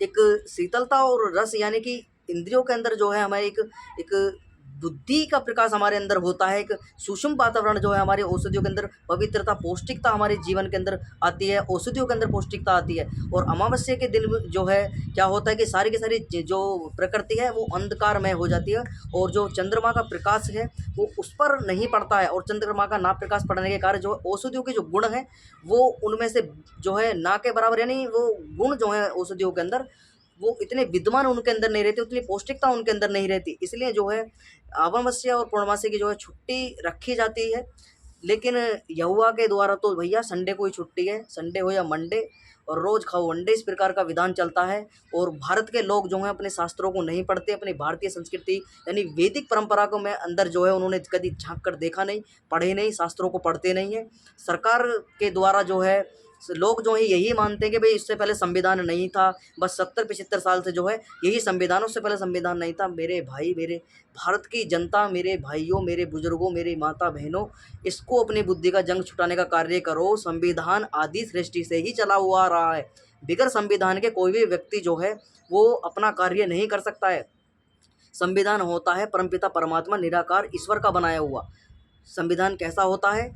एक शीतलता और रस यानी कि इंद्रियों के अंदर जो है हमारे एक बुद्धि का प्रकाश हमारे अंदर होता है। एक सूक्ष्म वातावरण जो है हमारे औषधियों के अंदर पवित्रता पौष्टिकता हमारे जीवन के अंदर आती है, औषधियों के अंदर पौष्टिकता आती है। और अमावस्या के दिन जो है क्या होता है कि सारी की सारी जो प्रकृति है वो अंधकारमय हो जाती है और जो चंद्रमा का प्रकाश है वो उस पर नहीं पड़ता है। और चंद्रमा का ना प्रकाश पड़ने के कारण जो औषधियों के जो गुण हैं वो उनमें से जो है ना के बराबर, यानी वो गुण जो है औषधियों के अंदर वो इतने विद्यमान उनके अंदर नहीं रहते, उतनी पौष्टिकता उनके अंदर नहीं रहती। इसलिए जो है अमावस्या और पूर्णमासी की जो है छुट्टी रखी जाती है लेकिन यहुआ के द्वारा तो भैया संडे को ही छुट्टी है, संडे हो या मंडे, और रोज़ खाओ अंडे, इस प्रकार का विधान चलता है। और भारत के लोग जो हैं अपने शास्त्रों को नहीं पढ़ते, अपनी भारतीय संस्कृति यानी वैदिक परंपरा को में अंदर जो है उन्होंने कभी झांक कर देखा नहीं, पढ़े नहीं, शास्त्रों को पढ़ते नहीं है। सरकार के द्वारा जो है लोग जो है यही मानते हैं कि भाई इससे पहले संविधान नहीं था, बस 70-75 साल से जो है यही संविधान, उससे पहले संविधान नहीं था। मेरे भाई, मेरे भारत की जनता, मेरे भाइयों, मेरे बुजुर्गों, मेरी माता बहनों, इसको अपनी बुद्धि का जंग छुटाने का कार्य करो। संविधान आदि सृष्टि से ही चला हुआ आ रहा है। बिगर संविधान के कोई भी व्यक्ति जो है वो अपना कार्य नहीं कर सकता है। संविधान होता है परमपिता परमात्मा निराकार ईश्वर का बनाया हुआ। संविधान कैसा होता है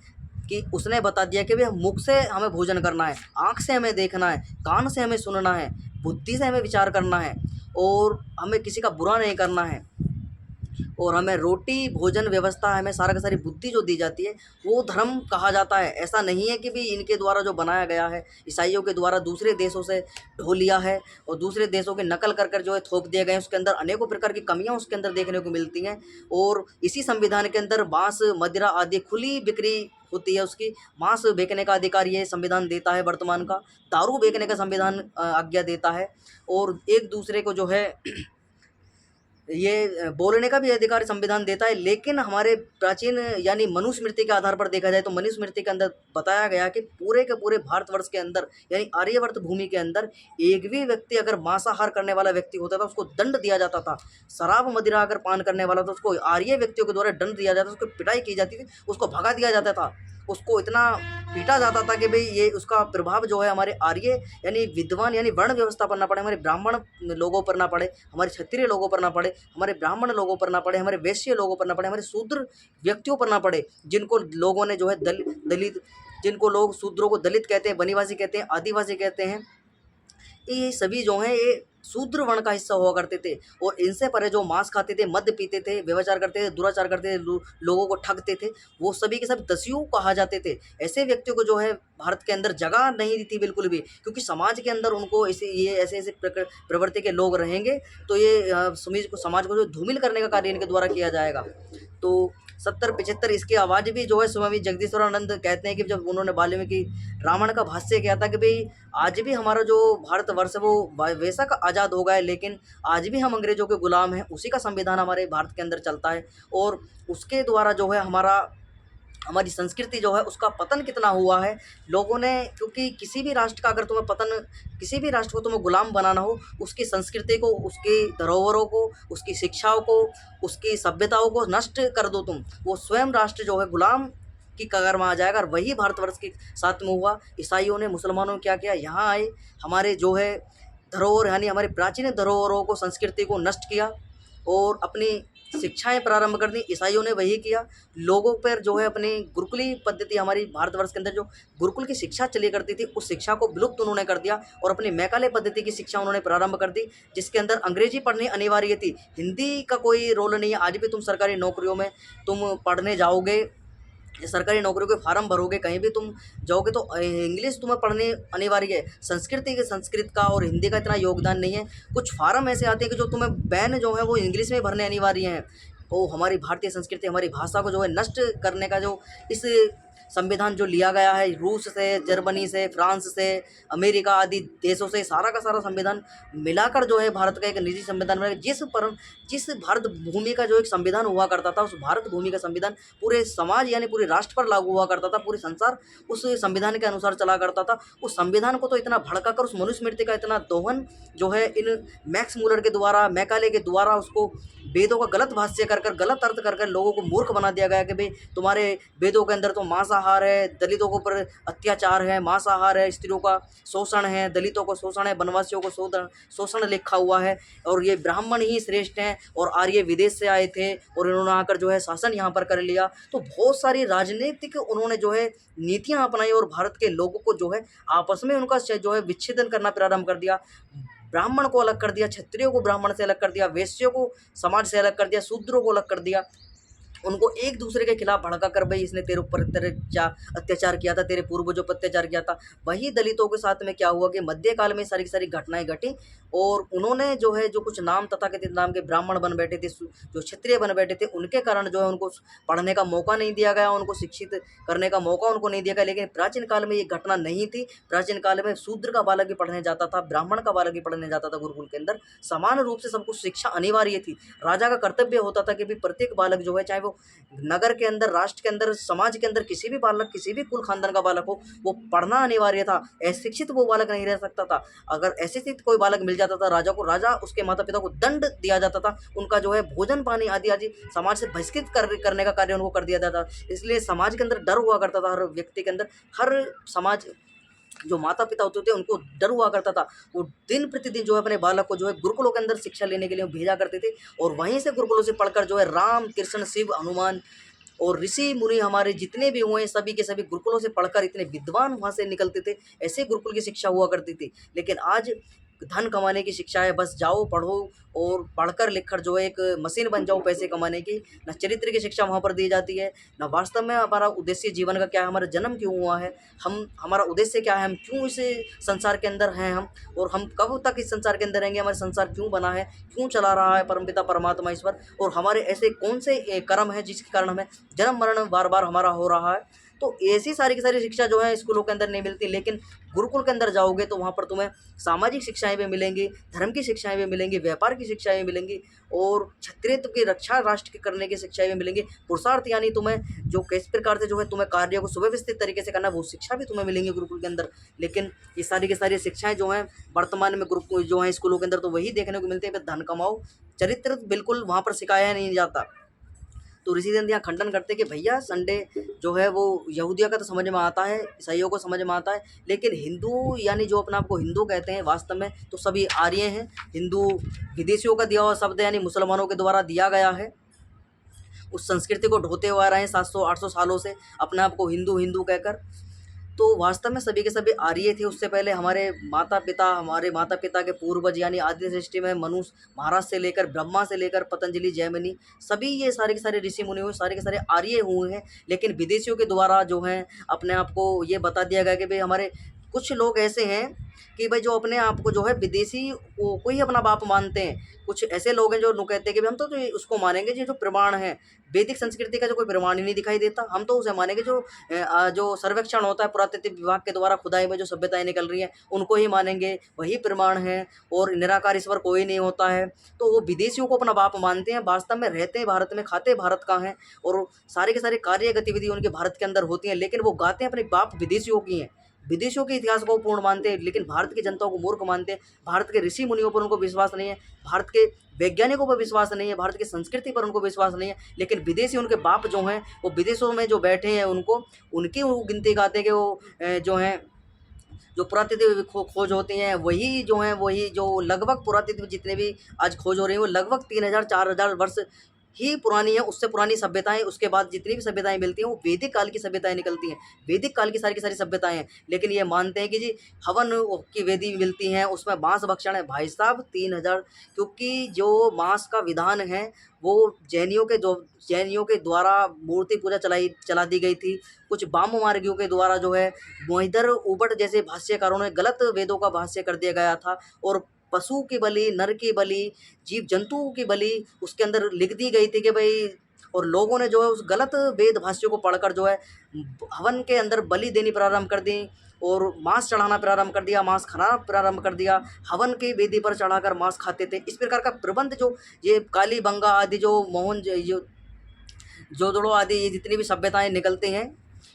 कि उसने बता दिया कि भाई मुख से हमें भोजन करना है, आँख से हमें देखना है, कान से हमें सुनना है, बुद्धि से हमें विचार करना है, और हमें किसी का बुरा नहीं करना है, और हमें रोटी भोजन व्यवस्था, हमें सारा का सारी बुद्धि जो दी जाती है वो धर्म कहा जाता है। ऐसा नहीं है कि भी इनके द्वारा जो बनाया गया है, ईसाइयों के द्वारा दूसरे देशों से ढो लिया है और दूसरे देशों के नकल कर कर जो है थोप दिए गए हैं। उसके अंदर अनेकों प्रकार की कमियां उसके अंदर देखने को मिलती हैं। और इसी संविधान के अंदर मांस मदिरा आदि खुली बिक्री होती है उसकी। मांस बेचने का अधिकार ये संविधान देता है वर्तमान का। दारू बेचने का संविधान आज्ञा देता है। और एक दूसरे को जो है ये बोलने का भी अधिकार संविधान देता है। लेकिन हमारे प्राचीन यानी मनुस्मृति के आधार पर देखा जाए तो मनुस्मृति के अंदर बताया गया कि पूरे के पूरे भारतवर्ष के अंदर यानी आर्यवर्त भूमि के अंदर एक भी व्यक्ति अगर मांसाहार करने वाला व्यक्ति होता था उसको दंड दिया जाता था। शराब मदिरा अगर पान करने वाला था उसको आर्य व्यक्तियों के द्वारा दंड दिया जाता था, उसको पिटाई की जाती थी, उसको भगा दिया जाता था, उसको इतना पीटा जाता था कि भाई ये उसका प्रभाव जो है हमारे आर्य यानी विद्वान यानी वर्ण व्यवस्था पर ना पड़े, हमारे ब्राह्मण लोगों पर ना पड़े, हमारे क्षत्रिय लोगों पर ना पड़े, हमारे ब्राह्मण लोगों पर ना पड़े, हमारे वैश्य लोगों पर ना पड़े, हमारे शूद्र व्यक्तियों पर ना पड़े, जिनको लोगों ने जो है दलित, जिनको लोग शूद्रों को दलित कहते हैं, वनिवासी कहते हैं, आदिवासी कहते हैं, ये सभी जो हैं ये शूद्र वर्ण का हिस्सा हुआ करते थे। और इनसे परे जो मांस खाते थे, मद्य पीते थे, व्यभिचार करते थे, दुराचार करते थे, लोगों को ठगते थे, वो सभी के सब दस्यु कहा जाते थे। ऐसे व्यक्तियों को जो है भारत के अंदर जगह नहीं दी थी बिल्कुल भी, क्योंकि समाज के अंदर उनको ऐसे ऐसे प्रवृत्ति के लोग रहेंगे तो ये समाज को जो धूमिल करने का कार्य इनके द्वारा किया जाएगा। तो 70-75 इसकी आवाज़ भी जो है स्वामी जगदीश्वरानंद कहते हैं कि जब उन्होंने वाल्मीकि रामायण का भाष्य किया था कि भाई आज भी हमारा जो भारतवर्ष है वो वैसा का आज़ाद हो गया है, लेकिन आज भी हम अंग्रेज़ों के गुलाम हैं। उसी का संविधान हमारे भारत के अंदर चलता है और उसके द्वारा जो है हमारी संस्कृति जो है उसका पतन कितना हुआ है लोगों ने। क्योंकि किसी भी राष्ट्र का अगर तुम्हें पतन, किसी भी राष्ट्र को तुम्हें गुलाम बनाना हो, उसकी संस्कृति को, उसकी धरोहरों को, उसकी शिक्षाओं को, उसकी सभ्यताओं को नष्ट कर दो तुम, वो स्वयं राष्ट्र जो है गुलाम की कगार में आ जाएगा। और वही भारतवर्ष के साथ में हुआ। ईसाइयों ने, मुसलमानों ने क्या किया, यहाँ आए, हमारे जो है धरोहर यानी हमारे प्राचीन धरोहरों को, संस्कृति को नष्ट किया और अपनी शिक्षाएं प्रारंभ कर दी। ईसाइयों ने वही किया। लोगों पर जो है अपनी गुरुकुली पद्धति, हमारी भारतवर्ष के अंदर जो गुरुकुल की शिक्षा चली करती थी उस शिक्षा को विलुप्त उन्होंने कर दिया और अपनी मैकाले पद्धति की शिक्षा उन्होंने प्रारंभ कर दी, जिसके अंदर अंग्रेजी पढ़नी अनिवार्य थी। हिंदी का कोई रोल नहीं है। आज भी तुम सरकारी नौकरियों में तुम पढ़ने जाओगे, सरकारी नौकरियों के फार्म भरोगे, कहीं भी तुम जाओगे तो इंग्लिश तुम्हें पढ़नी अनिवार्य है। संस्कृत का और हिंदी का इतना योगदान नहीं है। कुछ फार्म ऐसे आते हैं कि जो तुम्हें बैन जो है वो इंग्लिश में भरने अनिवार्य हैं। वो हमारी भारतीय संस्कृति, हमारी भाषा को जो है नष्ट करने का जो इस संविधान जो लिया गया है रूस से, जर्मनी से, फ्रांस से, अमेरिका आदि देशों से, सारा का सारा संविधान मिलाकर जो है भारत का एक निजी संविधान बना। जिस भारत भूमि का जो एक संविधान हुआ करता था, उस भारत भूमि का संविधान पूरे समाज यानी पूरे राष्ट्र पर लागू हुआ करता था। पूरे संसार उस संविधान के अनुसार चला करता था। उस संविधान को तो इतना भड़काकर, उस मनुस्मृति का इतना दोहन जो है इन मैक्स मूलर के द्वारा, मैकाले के द्वारा उसको वेदों का गलत भाष्य कर कर, गलत अर्थ कर कर लोगों को मूर्ख बना दिया गया कि भाई तुम्हारे वेदों के अंदर तो मांसाहार है, दलितों के ऊपर अत्याचार है, मांसाहार है, स्त्रियों का शोषण है, दलितों को शोषण है, वनवासियों को शोषण लिखा हुआ है, और ये ब्राह्मण ही श्रेष्ठ हैं और आर्य विदेश से आए थे और इन्होंने आकर जो है शासन यहाँ पर कर लिया। तो बहुत सारी राजनीतिक उन्होंने जो है नीतियाँ अपनाई और भारत के लोगों को जो है आपस में उनका जो है विच्छेदन करना प्रारंभ कर दिया। ब्राह्मण को अलग कर दिया, क्षत्रियों को ब्राह्मण से अलग कर दिया, वैश्यों को समाज से अलग कर दिया, शूद्रों को अलग कर दिया। उनको एक दूसरे के खिलाफ भड़का कर भाई इसने तेरे ऊपर अत्याचार किया था, तेरे पूर्वजों पर अत्याचार किया था। वही दलितों के साथ में क्या हुआ कि मध्यकाल में सारी की सारी घटनाएं घटी और उन्होंने जो है जो कुछ नाम तथाकथित नाम के ब्राह्मण बन बैठे थे, जो क्षत्रिय बन बैठे थे, उनके कारण जो है उनको पढ़ने का मौका नहीं दिया गया, उनको शिक्षित करने का मौका उनको नहीं दिया गया। लेकिन प्राचीन काल में ये घटना नहीं थी। प्राचीन काल में शूद्र का बालक भी पढ़ने जाता था, ब्राह्मण का बालक भी पढ़ने जाता था गुरुकुल के अंदर। समान रूप से सबको शिक्षा अनिवार्य थी। राजा का कर्तव्य होता था कि भी प्रत्येक बालक जो है, चाहे वो नगर के अंदर, राष्ट्र के अंदर, समाज के अंदर किसी भी बालक, किसी भी कुल खानदान का बालक हो, वो पढ़ना अनिवार्य था। अशिक्षित वो बालक नहीं रह सकता था। अगर अशिक्षित कोई बालक मिल जाता था राजा को, राजा उसके माता पिता को दंड दिया जाता था, उनका जो है भोजन पानी आदि आदि समाज से बहिष्कृत करने का कार्य उनको कर दिया जाता था। इसलिए समाज के अंदर डर हुआ करता था, हर व्यक्ति के अंदर, हर समाज जो माता पिता होते थे उनको डर हुआ करता था। वो दिन प्रतिदिन जो है अपने बालक को जो है गुरुकुलों के अंदर शिक्षा लेने के लिए भेजा करते थे और वहीं से गुरुकुलों से पढ़कर जो है राम, कृष्ण, शिव, हनुमान और ऋषि मुनि हमारे जितने भी हुए सभी के सभी गुरुकुलों से पढ़कर इतने विद्वान वहाँ से निकलते थे। ऐसे गुरुकुल की शिक्षा हुआ करती थी। लेकिन आज धन कमाने की शिक्षा है, बस जाओ पढ़ो और पढ़कर लिखकर जो है एक मशीन बन जाओ पैसे कमाने की। ना चरित्र की शिक्षा वहाँ पर दी जाती है, ना वास्तव में हमारा उद्देश्य जीवन का क्या है, हमारा जन्म क्यों हुआ है, हमारा उद्देश्य क्या है, हम क्यों इस संसार के अंदर हैं हम, और हम कब तक इस संसार के अंदर रहेंगे, हमारे संसार क्यों बना है, क्यों चला रहा है परमपिता परमात्मा ईश्वर, और हमारे ऐसे कौन से कर्म है जिसके कारण हमें जन्म मरण बार बार हमारा हो रहा है। तो ऐसी सारी की सारी शिक्षा जो है स्कूलों के अंदर नहीं मिलती। लेकिन गुरुकुल के अंदर जाओगे तो वहाँ पर तुम्हें सामाजिक शिक्षाएं भी मिलेंगी, धर्म की शिक्षाएं भी मिलेंगी, व्यापार की शिक्षाएं भी मिलेंगी और क्षत्रियत्व की रक्षा राष्ट्र के करने की शिक्षाएं भी मिलेंगी। पुरुषार्थ यानी तुम्हें जो किस प्रकार से जो है तुम्हें कार्य को सुव्यवस्थित तरीके से करना, वो शिक्षा भी तुम्हें मिलेंगी गुरुकुल के अंदर। लेकिन ये सारी की सारी शिक्षाएं जो हैं वर्तमान में गुरुकुल जो है स्कूलों के अंदर तो वही देखने को मिलती है, धन कमाओ, चरित्र बिल्कुल वहाँ पर सिखाया नहीं जाता। तो ऋषिदंत यहाँ खंडन करते कि भैया संडे जो है वो यहूदियों का तो समझ में आता है, ईसाइयों को समझ में आता है, लेकिन हिंदू यानी जो अपने आप को हिंदू कहते हैं वास्तव में तो सभी आर्य हैं। हिंदू विदेशियों का दिया हुआ शब्द यानी मुसलमानों के द्वारा दिया गया है। उस संस्कृति को ढोते हुए आ रहे हैं 700-800 सालों से अपने आप को हिंदू हिंदू कहकर। तो वास्तव में सभी के सभी आर्य थे। उससे पहले हमारे माता पिता के पूर्वज यानी आदि सृष्टि में मनुष्य, महाराज से लेकर ब्रह्मा से लेकर पतंजलि, जैमिनी, सभी ये सारे के सारे ऋषि मुनि हुए, सारे के सारे आर्य हुए हैं। लेकिन विदेशियों के द्वारा जो है अपने आप को ये बता दिया गया कि भाई हमारे कुछ लोग ऐसे हैं कि भाई जो अपने आप को जो है विदेशी को ही अपना बाप मानते हैं। कुछ ऐसे लोग हैं जो कहते हैं कि भाई हम तो उसको मानेंगे जो प्रमाण है, वैदिक संस्कृति का जो कोई प्रमाण ही नहीं दिखाई देता, हम तो उसे मानेंगे जो सर्वेक्षण होता है पुरातत्व विभाग के द्वारा खुदाई में जो सभ्यताएं निकल रही हैं उनको ही मानेंगे, वही प्रमाण है और निराकार ईश्वर कोई नहीं होता है। तो वो विदेशियों को अपना बाप मानते हैं, वास्तव में रहते हैं भारत में, खाते भारत का हैं और सारे के सारे कार्य गतिविधि उनके भारत के अंदर होती हैं, लेकिन वो गाते हैं अपने बाप विदेशियों की हैं। विदेशों के इतिहास को पूर्ण मानते हैं लेकिन भारत की जनता को मूर्ख मानते हैं। भारत के ऋषि मुनियों पर उनको विश्वास नहीं है, भारत के वैज्ञानिकों पर विश्वास नहीं है, भारत की संस्कृति पर उनको विश्वास नहीं है। लेकिन विदेशी उनके बाप जो हैं वो विदेशों में जो बैठे हैं उनको उनकी वो गिनती गाते हैं कि वो जो हैं जो पुरातत्व खोज होती हैं वही जो हैं वही जो लगभग पुरातत्व जितने भी आज खोज हो रही हैं वो लगभग 3000-4000 वर्ष ही पुरानी है। उससे पुरानी सभ्यताएं, उसके बाद जितनी भी सभ्यताएं मिलती हैं वो वैदिक काल की सभ्यताएं निकलती हैं, वैदिक काल की सारी सभ्यताएं हैं। लेकिन ये मानते हैं कि जी हवन की वेदी मिलती हैं, उसमें मांस भक्षण है। भाई साहब 3000, क्योंकि जो मांस का विधान है वो जैनियों के द्वारा मूर्ति पूजा चला दी गई थी। कुछ वाम मार्गियों के द्वारा जो है मोहिदर उबट जैसे भाष्यकारों ने गलत वेदों का भाष्य कर दिया गया था और पशु की बलि, नर की बलि, जीव जंतुओं की बलि उसके अंदर लिख दी गई थी कि भाई, और लोगों ने जो है उस गलत वेद भाष्यों को पढ़कर जो है हवन के अंदर बलि देनी प्रारंभ कर दी और मांस चढ़ाना प्रारंभ कर दिया, मांस खाना प्रारंभ कर दिया, हवन की वेदी पर चढ़ाकर मांस खाते थे। इस प्रकार का प्रबंध जो ये कालीबंगा आदि जो जोदड़ो आदि ये जितनी भी सभ्यताएं निकलती हैं,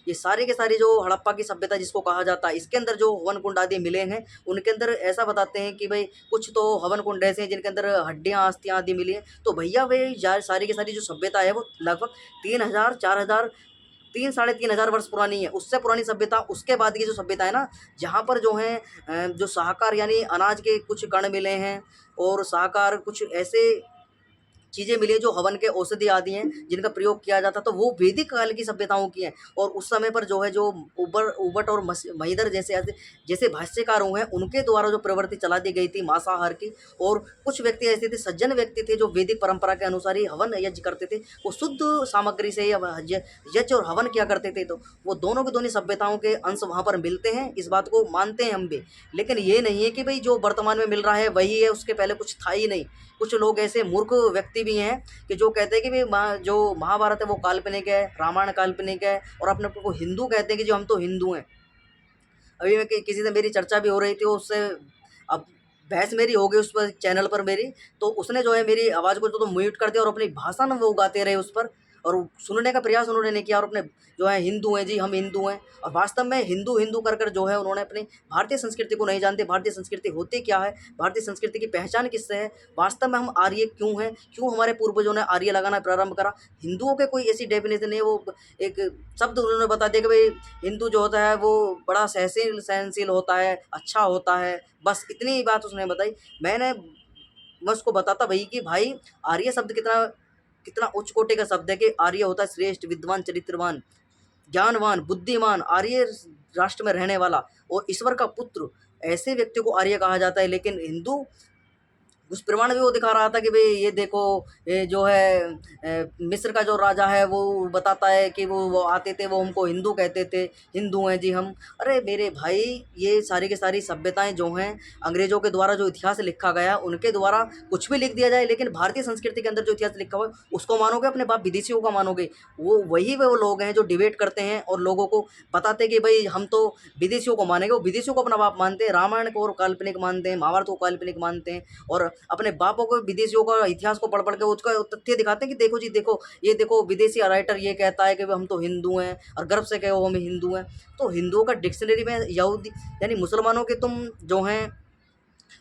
ये सारी के सारी जो हड़प्पा की सभ्यता जिसको कहा जाता है, इसके अंदर जो हवन कुंड आदि मिले हैं उनके अंदर ऐसा बताते हैं कि भाई कुछ तो हवन कुंड ऐसे हैं जिनके अंदर हड्डियां अस्थियां आदि मिली हैं। तो भैया भाई सारी की सारी जो सभ्यता है वो लगभग 3000-4000, 3-3.5 वर्ष पुरानी है। उससे पुरानी सभ्यता, उसके बाद की जो सभ्यता है ना, जहाँ पर जो है जो शाकाहार यानी अनाज के कुछ कण मिले हैं और शाकाहार कुछ ऐसे चीज़ें मिली हैं जो हवन के औषधि आदि हैं जिनका प्रयोग किया जाता, तो वो वैदिक काल की सभ्यताओं की हैं। और उस समय पर जो है जो उबट और महीधर जैसे ऐसे जैसे भाष्यकार हुए हैं उनके द्वारा जो प्रवृत्ति चला दी गई थी मांसाहार की। और कुछ व्यक्ति ऐसे थे, सज्जन व्यक्ति थे, जो वैदिक परंपरा के अनुसार ही हवन यज्ञ करते थे। वो शुद्ध सामग्री से यज्ञ और हवन किया करते थे। तो वो दोनों की दोनों सभ्यताओं के अंश वहाँ पर मिलते हैं, इस बात को मानते हैं हम भी। लेकिन ये नहीं है कि भाई जो वर्तमान में मिल रहा है वही है, उसके पहले कुछ था ही नहीं। कुछ लोग ऐसे मूर्ख व्यक्ति भी हैं कि जो कहते हैं कि भाई जो महाभारत है वो काल्पनिक है, रामायण काल्पनिक है, और अपने को हिंदू कहते हैं कि जो हम तो हिंदू हैं। अभी मैं किसी से मेरी चर्चा भी हो रही थी, उससे अब बहस मेरी हो गई उस पर चैनल पर मेरी, तो उसने जो है मेरी आवाज़ को तो म्यूट कर दिया और अपनी भाषा में वो गाते रहे उस पर, और सुनने का प्रयास उन्होंने नहीं किया। और अपने जो है हिंदू हैं जी, हम हिंदू हैं, और वास्तव में हिंदू हिंदू कर जो है उन्होंने अपनी भारतीय संस्कृति को नहीं जानते। भारतीय संस्कृति होती क्या है, भारतीय संस्कृति की पहचान किससे है, वास्तव में हम आर्य क्यों हैं, क्यों हमारे पूर्वजों ने आर्य लगाना प्रारंभ करा। हिंदुओं के कोई ऐसी डेफिनेशन नहीं है, वो एक शब्द उन्होंने बता दिया कि भाई हिंदू जो होता है वो बड़ा सहनशील होता है, अच्छा होता है, बस इतनी ही बात उसने बताई। मैं उसको बताता भाई कि भाई आर्य शब्द कितना कितना उच्च कोटि का शब्द है, कि आर्य होता है श्रेष्ठ, विद्वान, चरित्रवान, ज्ञानवान, बुद्धिमान, आर्य राष्ट्र में रहने वाला और ईश्वर का पुत्र, ऐसे व्यक्ति को आर्य कहा जाता है। लेकिन हिंदू उस प्रमाण भी वो दिखा रहा था कि भाई ये देखो, ये जो है मिस्र का जो राजा है वो बताता है कि वो आते थे, वो हमको हिंदू कहते थे, हिंदू हैं जी हम। अरे मेरे भाई, ये सारी की सारी सभ्यताएं जो हैं अंग्रेजों के द्वारा जो इतिहास लिखा गया उनके द्वारा कुछ भी लिख दिया जाए, लेकिन भारतीय संस्कृति के अंदर जो इतिहास लिखा हुआ है उसको मानोगे, अपने बाप विदेशियों का मानोगे। वो लोग हैं जो डिबेट करते हैं और लोगों को बताते हैं कि भाई हम तो विदेशियों को मानेंगे, वो विदेशियों को अपना बाप मानते हैं, रामायण को और काल्पनिक मानते हैं, महाभारत को काल्पनिक मानते हैं, और अपने बापों को विदेशियों का इतिहास को पढ़ के उसका तथ्य दिखाते हैं कि देखो जी देखो, ये देखो विदेशी राइटर ये कहता है कि हम तो हिंदू हैं, और गर्व से कहो हम हिंदू हैं। तो हिंदुओं का डिक्शनरी में यहूदी यानी मुसलमानों के तुम जो हैं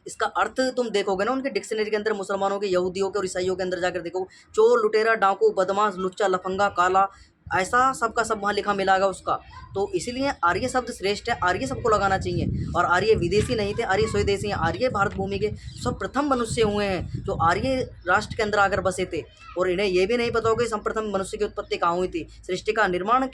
इसका अर्थ तुम देखोगे ना, उनके डिक्शनरी के अंदर मुसलमानों के, यहूदियों के और ईसाइयों के अंदर जाकर देखोगे, चोर, लुटेरा, डाकू, बदमाश, लुच्चा, लफंगा, काला, ऐसा सबका सब वहाँ लिखा मिलागा उसका। तो इसीलिए आर्य शब्द श्रेष्ठ है, आर्य सबको लगाना चाहिए। और आर्य विदेशी नहीं थे, आर्य स्वदेशी हैं। आर्य भारत भूमि के सर्वप्रथम मनुष्य हुए हैं जो आर्य राष्ट्र के अंदर आकर बसे थे। और इन्हें ये भी नहीं पता होगा कि सर्वप्रथम मनुष्य की उत्पत्ति कहाँ हुई थी, सृष्टि का निर्माण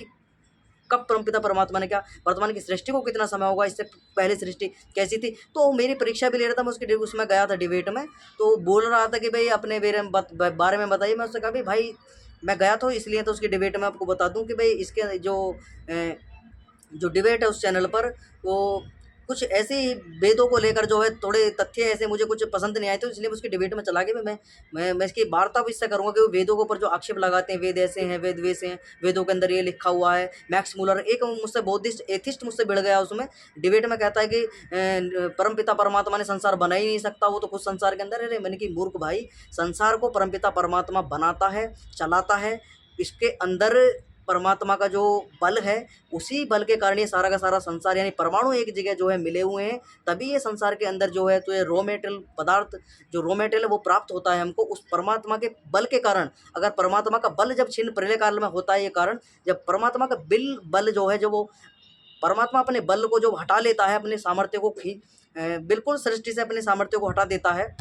कब परमपिता परमात्मा ने क्या, वर्तमान की सृष्टि को कितना समय होगा, इससे पहले सृष्टि कैसी थी। तो मेरी परीक्षा भी ले रहा था, मैं उसकी उसमें गया था डिबेट में, तो बोल रहा था कि भाई अपने बारे में बताइए। मैं उससे कहा भाई मैं गया था इसलिए तो उसकी डिबेट में आपको बता दूं कि भाई इसके जो डिबेट है उस चैनल पर, वो कुछ ऐसे ही वेदों को लेकर जो है थोड़े तथ्य ऐसे मुझे कुछ पसंद नहीं आए, तो इसलिए उसकी डिबेट में चला गया। मैं इसकी वार्ता भी इससे करूँगा कि वो वेदों के ऊपर जो आक्षेप लगाते हैं, वेद ऐसे हैं, वेद वैसे हैं, वेदों के अंदर ये लिखा हुआ है। मैक्स मूलर एक मुझसे बौद्धिस्ट एथिस्ट मुझसे भिड़ गया उसमें डिबेट में, कहता है कि परमपिता परमात्मा ने संसार बना ही नहीं सकता, वो तो खुद संसार के अंदर है। मैंने कि मूर्ख भाई, संसार को परमपिता परमात्मा बनाता है, चलाता है, इसके अंदर परमात्मा का जो बल है, उसी बल के कारण ये सारा का सारा संसार यानी परमाणु एक जगह जो है मिले हुए हैं, तभी ये संसार के अंदर जो है तो ये रॉ मेटेरियल पदार्थ, जो रॉ मेटेरियल है वो प्राप्त होता है हमको उस परमात्मा के बल के कारण। अगर परमात्मा का बल जब छिन्न प्रलय काल में होता है, ये कारण जब परमात्मा का बल जो है, जो वो परमात्मा अपने बल को जो हटा लेता है, अपने सामर्थ्य को बिल्कुल सृष्टि से अपने सामर्थ्य को हटा देता है,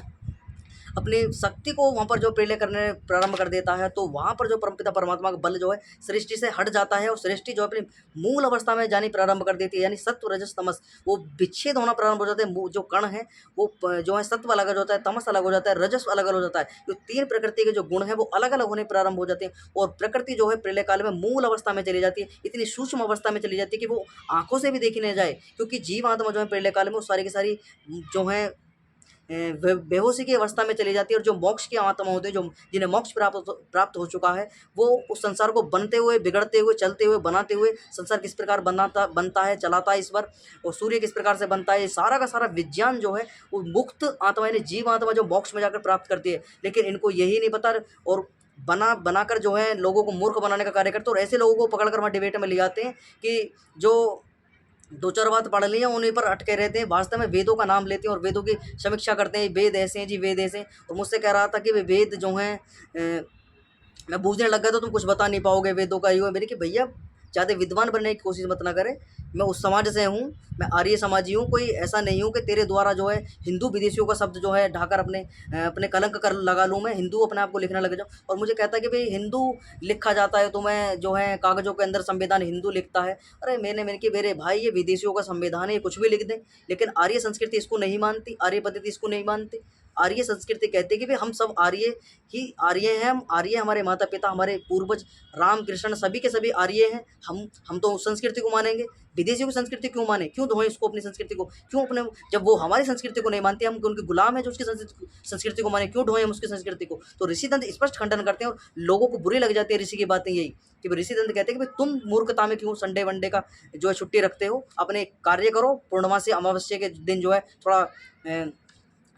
अपनी शक्ति को वहाँ पर जो प्रलय करने प्रारंभ कर देता है, तो वहाँ पर जो परमपिता परमात्मा का बल जो है सृष्टि से हट जाता है, और सृष्टि जो अपनी मूल अवस्था में जानी प्रारंभ कर देती है, यानी सत्व, रजस, तमस वो विच्छेद होना प्रारंभ हो जाते हैं। जो कण है वो जो है सत्व अलग हो जाता है, तमस अलग हो जाता है, रजस अलग अलग हो जाता है। जो तीन प्रकृति के जो गुण हैं वो अलग अलग होने प्रारंभ हो जाते हैं, और प्रकृति जो है प्रलय काल में मूल अवस्था में चली जाती है, इतनी सूक्ष्म अवस्था में चली जाती है कि वो आंखों से भी देखी नहीं जाए, क्योंकि जीव आत्मा जो है प्रलय काल में वो सारी की सारी जो है बेहोशी की अवस्था में चली जाती है। और जो मोक्ष की आत्मा होती है, जो जिन्हें मोक्ष प्राप्त हो चुका है, वो उस संसार को बनते हुए, बिगड़ते हुए, चलते हुए, बनाते हुए, संसार किस प्रकार बनता है, चलाता है ईश्वर, और सूर्य किस प्रकार से बनता है, ये सारा का सारा विज्ञान जो है वो मुक्त आत्मा यानी जीव आत्मा जो मोक्ष में जाकर प्राप्त करती है। लेकिन इनको यही नहीं पता, और बनाकर जो है लोगों को मूर्ख बनाने का कार्य करते हैं, और ऐसे लोगों को पकड़कर वहाँ डिबेट में ले जाते हैं कि जो दो चार बात पढ़ ली है उन्हीं पर अटके रहते हैं, वास्तव में वेदों का नाम लेते हैं और वेदों की समीक्षा करते हैं, वेद ऐसे हैं जी, वेद ऐसे हैं। और मुझसे कह रहा था कि वे वेद जो हैं मैं बूझने लग गया तो तुम कुछ बता नहीं पाओगे वेदों का। ये है मेरे कि भैया ज़्यादा विद्वान बनने की कोशिश मत ना करे। मैं उस समाज से हूँ, मैं आर्य समाजी हूँ, कोई ऐसा नहीं हूँ कि तेरे द्वारा जो है हिंदू विदेशियों का शब्द जो है ढाकर अपने कलंक कर लगा लूँ, मैं हिंदू अपने आप को लिखने लग जाऊँ। और मुझे कहता है कि भाई हिंदू लिखा जाता है तो मैं जो है कागज़ों के अंदर संविधान हिंदू लिखता है। अरे मैंने कि मेरे भाई ये विदेशियों का संविधान है, ये कुछ भी लिख दें, लेकिन आर्य संस्कृति इसको नहीं मानती, आर्य पद्धति इसको नहीं मानती। आर्य संस्कृति कहती है कि भाई हम सब आर्य हैं, हम आर्य, हमारे माता पिता, हमारे पूर्वज राम कृष्ण सभी के सभी आर्य हैं। हम तो उस संस्कृति को मानेंगे, विदेशियों की संस्कृति क्यों माने, क्यों ढोएं इसको, अपनी संस्कृति को क्यों अपने, जब वो हमारी संस्कृति को नहीं मानते, हम उनके गुलाम हैं जो उसकी संस्कृति को माने, क्यों ढोएं हम उसकी संस्कृति को। तो ऋषिदंत स्पष्ट खंडन करते हैं और लोगों को बुरी लग जाती है ऋषि की बातें यही कि ऋषिदंत कहते हैं कि भाई तुम मूर्खता में क्यों संडे वनडे का जो है छुट्टी रखते हो, अपने कार्य करो। पूर्णमासी अमावस्या के दिन जो है थोड़ा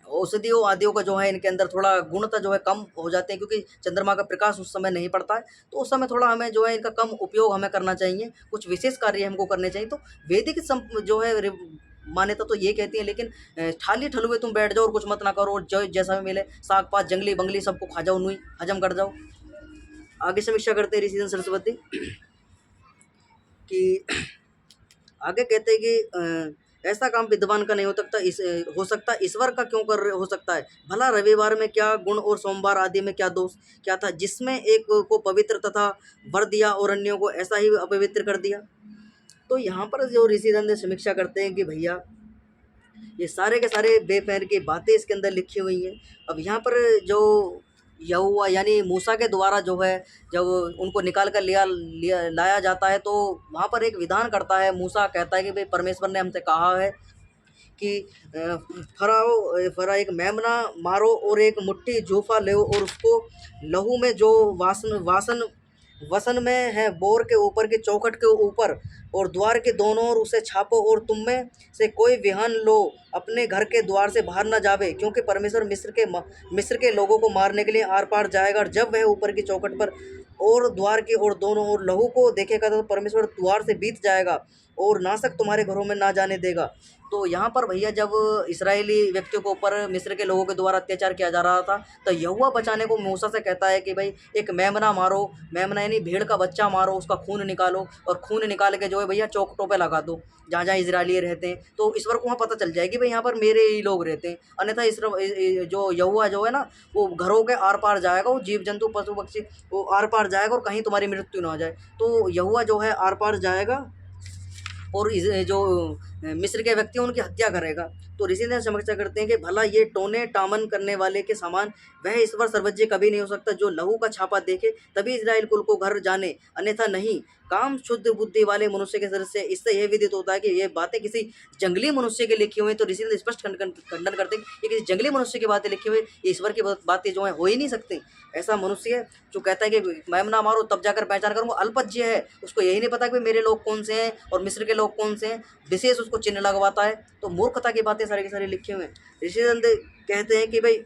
औषधियों आदियों का जो है इनके अंदर थोड़ा गुणता जो है कम हो जाते हैं, क्योंकि चंद्रमा का प्रकाश उस समय नहीं पड़ता है, तो उस समय थोड़ा हमें जो है इनका कम उपयोग हमें करना चाहिए, कुछ विशेष कार्य हमको करने चाहिए। तो वैदिक जो है मान्यता तो ये कहती है, लेकिन थाली ठलुए तुम बैठ जाओ और कुछ मत ना करो, और जो जैसा भी मिले साग पात जंगली बंगली सबको खा जाओ, नुई हजम कर जाओ। आगे समीक्षा करते हैं ऋषिधन सरस्वती कि आगे कहते हैं कि ऐसा काम विद्वान का नहीं हो सकता, ईश्वर का क्यों हो सकता है। भला रविवार में क्या गुण और सोमवार आदि में क्या दोष क्या था, जिसमें एक को पवित्र तथा वर दिया और अन्यों को ऐसा ही अपवित्र कर दिया। तो यहाँ पर जो ऋषिदंत समीक्षा करते हैं कि भैया ये सारे के सारे बेफैर की बातें इसके अंदर लिखी हुई हैं। अब यहाँ पर जो यहोवा यानी मूसा के द्वारा जो है जब उनको निकाल कर लाया जाता है, तो वहाँ पर एक विधान करता है। मूसा कहता है कि भाई परमेश्वर ने हमसे कहा है कि फरा एक मेमना मारो और एक मुट्ठी जूफा लो और उसको लहू में जो वसन में है बोर के ऊपर की चौखट के ऊपर और द्वार के दोनों ओर उसे छापो, और तुम में से कोई विहान लो अपने घर के द्वार से बाहर न जावे, क्योंकि परमेश्वर मिस्र के लोगों को मारने के लिए आर पार जाएगा। और जब वह ऊपर की चौखट पर और द्वार के और दोनों ओर लहू को देखेगा तो परमेश्वर द्वार से बीत जाएगा और नासक तुम्हारे घरों में ना जाने देगा। तो यहाँ पर भैया जब इस्राएली व्यक्तियों के ऊपर मिस्र के लोगों के द्वारा अत्याचार किया जा रहा था, तो यहोवा बचाने को मूसा से कहता है कि भाई एक मेमना मारो, मेमना यानी भेड़ का बच्चा मारो, उसका खून निकालो और खून निकाल के जो है भैया चौखटों पे लगा दो जहाँ जहाँ इजरायली रहते हैं, तो ईश्वर को वहाँ पता चल जाएगी भाई यहाँ पर मेरे ही लोग रहते हैं। अन्यथा जो यहोवा जो है ना वो घरों के आर पार जाएगा, वो जीव जंतु पशु पक्षी वो आर पार जाएगा और कहीं तुम्हारी मृत्यु ना हो जाए। तो यहोवा जो है आर पार जाएगा और जो मिस्र के व्यक्ति हैं उनकी हत्या करेगा। तो ऋषि ने समीक्षा करते हैं कि भला ये टोने टामन करने वाले के समान वह ईश्वर सर्वज्ञ कभी नहीं हो सकता, जो लहू का छापा देखे तभी इस्राएल कुल को घर जाने, अन्यथा नहीं। काम शुद्ध बुद्धि वाले मनुष्य के सदस्य इससे यह विदित होता है कि ये बातें किसी जंगली मनुष्य के लिखी हुई, तो ऋषि ने स्पष्ट खंडन करते हैं कि किसी जंगली मनुष्य की बातें लिखी हुई, ईश्वर की बातें जो है हो ही नहीं सकती। ऐसा मनुष्य है जो कहता है कि मैमना मारो तब जाकर पहचान करूँगा, अल्पज्य है, उसको यही नहीं पता कि मेरे लोग कौन से हैं और मिस्र के लोग कौन से हैं, विशेष उसको चिन्ह लगवाता है। तो मूर्खता की बातें सारी की सारी लिखी हुई हैं। ऋषिदंत कहते हैं कि भाई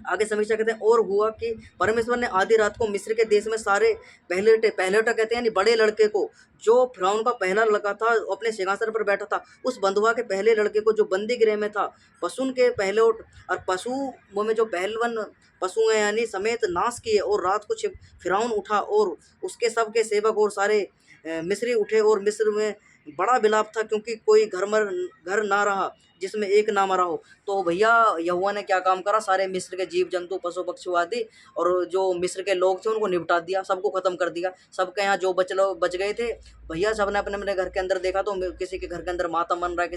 आगे समीक्षा कहते हैं और हुआ कि परमेश्वर ने आधी रात को मिस्र के देश में सारे पहलेटा कहते हैं यानी बड़े लड़के को, जो फिरौन का पहला लड़का था अपने सिंहासन पर बैठा था, उस बंधुआ के पहले लड़के को जो बंदी गृह में था, पशुन के पहलोट और पशु में जो पहलवन पशु हैं यानी समेत नाश किए। और रात को फिरौन उठा और उसके सब के सेवक और सारे मिस्री उठे और मिस्र में बड़ा विलाप था, क्योंकि कोई घर ना रहा जिसमें एक ना मरा हो। तो भैया यहोवा ने क्या काम करा, सारे मिस्र के जीव जंतु पशु पक्षी आदि और जो मिस्र के लोग थे उनको निपटा दिया, सबको खत्म कर दिया। सबके यहाँ जो बच गए थे भैया सब ने अपने अपने घर के अंदर देखा तो किसी के घर के अंदर मातम बन रहा है,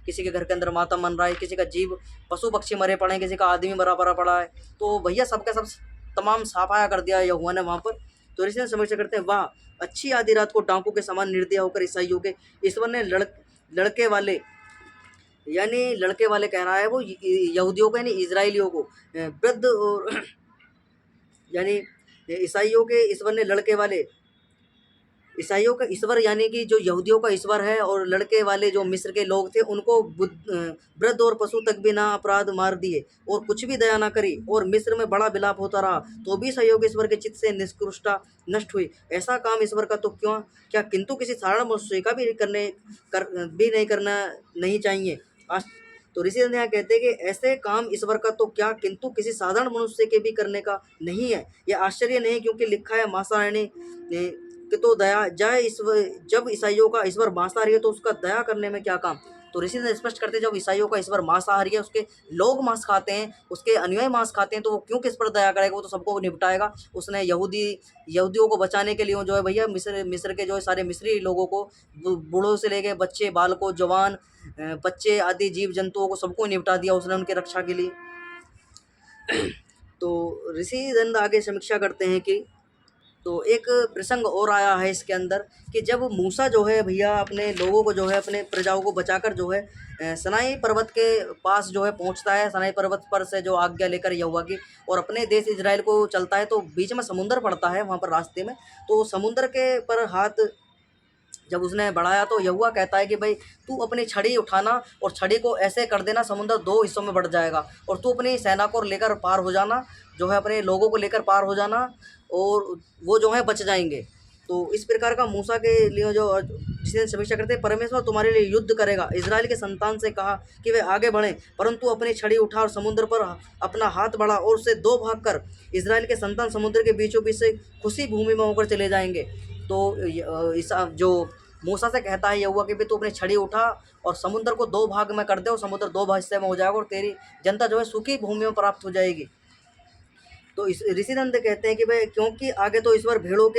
किसी के घर के अंदर मातम बन रहा है, किसी का जीव पशु पक्षी मरे पड़े हैं, किसी का आदमी मरा पड़ा है। तो भैया सबका सब तमाम साफाया कर दिया यहोवा ने वहाँ पर। तो ऋषि समीक्षा करते हैं वाह अच्छी आधी रात को डाकू के समान निर्दय होकर ईसाइयों के ईश्वर ने लड़के वाले यानी लड़के वाले कह रहा है वो यहूदियों को यानी इजराइलियों को वृद्ध और यानी ईसाइयों के ईश्वर ने लड़के वाले ईसाइयों का ईश्वर यानी कि जो यहूदियों का ईश्वर है और लड़के वाले जो मिस्र के लोग थे उनको वृद्ध और पशु तक भी ना अपराध मार दिए और कुछ भी दया ना करी, और मिस्र में बड़ा विलाप होता रहा, तो भी सहयोग ईश्वर के चित्त से निष्कृष्टता नष्ट हुई। ऐसा काम ईश्वर का तो क्या किंतु किसी साधारण मनुष्य का भी नहीं करना नहीं चाहिए। तो ऋषि यहाँ कहते हैं कि ऐसे काम ईश्वर का तो क्या किंतु किसी साधारण मनुष्य के भी करने का नहीं है। यह आश्चर्य नहीं, क्योंकि लिखा है मासायणी कि तो दया जाए जब ईसाइयों का ईश्वर मांसाहारी है तो उसका दया करने में क्या काम। तो ऋषि ने स्पष्ट करते जब ईसाइयों का ईश्वर मांसाहारी है, उसके लोग मांस खाते हैं, उसके अनुयायी मांस खाते हैं, तो वो क्यों किस पर दया करेगा, वो तो सबको निपटाएगा। उसने यहूदियों को बचाने के लिए जो है भैया मिस्र के जो है सारे मिस्री लोगों को, बूढ़ों से लेके बच्चे, बालकों, जवान, बच्चे आदि जीव जंतुओं को सबको निपटा दिया उसने उनकी रक्षा के लिए। तो ऋषि दंड आगे समीक्षा करते हैं कि तो एक प्रसंग और आया है इसके अंदर कि जब मूसा जो है भैया अपने लोगों को जो है अपने प्रजाओं को बचाकर जो है सनाई पर्वत के पास जो है पहुंचता है, सनाई पर्वत पर से जो आज्ञा लेकर यहोवा की, और अपने देश इजराइल को चलता है, तो बीच में समुंदर पड़ता है वहाँ पर रास्ते में। तो समुंदर के पर हाथ जब उसने बढ़ाया तो यहोवा कहता है कि भाई तू अपनी छड़ी उठाना और छड़ी को ऐसे कर देना, समुंदर दो हिस्सों में बढ़ जाएगा, और तू अपनी सेना को लेकर पार हो जाना, जो है अपने लोगों को लेकर पार हो जाना, और वो जो है बच जाएंगे। तो इस प्रकार का मूसा के लिए जो जिसे समीक्षा करते हैं, परमेश्वर तुम्हारे लिए युद्ध करेगा। इजराइल के संतान से कहा कि वे आगे बढ़ें, परंतु अपनी छड़ी उठा और समुद्र पर अपना हाथ बढ़ा और उससे दो भाग कर इजराइल के संतान समुद्र के बीचों बीच से खुशी भूमि में होकर चले जाएंगे। तो जो मूसा से कहता है यहोवा कि भी तू अपनी छड़ी उठा और समुद्र को दो भाग में कर दे, और समुद्र दो हिस्से में हो जाएगा और तेरी जनता जो है सूखी भूमि में प्राप्त हो जाएगी। तो इस ऋषिदंत कहते हैं कि भाई क्योंकि आगे तो ईश्वर भेड़ों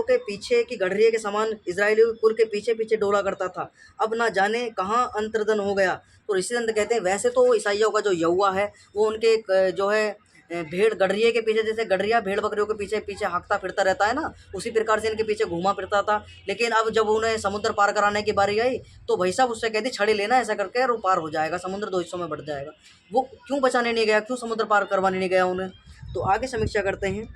के पीछे की गड़रिए के समान इजरायली कुल के पीछे पीछे डोला करता था, अब ना जाने कहाँ अंतर्धन हो गया। तो ऋषिदंत कहते हैं वैसे तो ईसाइयों का जो यहोवा है वो उनके जो है भेड़ गडरिए के पीछे, जैसे गडरिया भेड़ बकरियों के पीछे पीछे हाँकता फिरता रहता है ना, उसी प्रकार से इनके पीछे घूमा फिरता था। लेकिन अब जब उन्हें समुद्र पार कराने की बारी आई तो भाई साहब उससे कहती छड़ी लेना, ऐसा करके और वो पार हो जाएगा, समुद्र दो हिस्सों में बढ़ जाएगा। वो क्यों बचाने नहीं गया, क्यों समुद्र पार करवाने नहीं गया उन्हें। तो आगे समीक्षा करते हैं,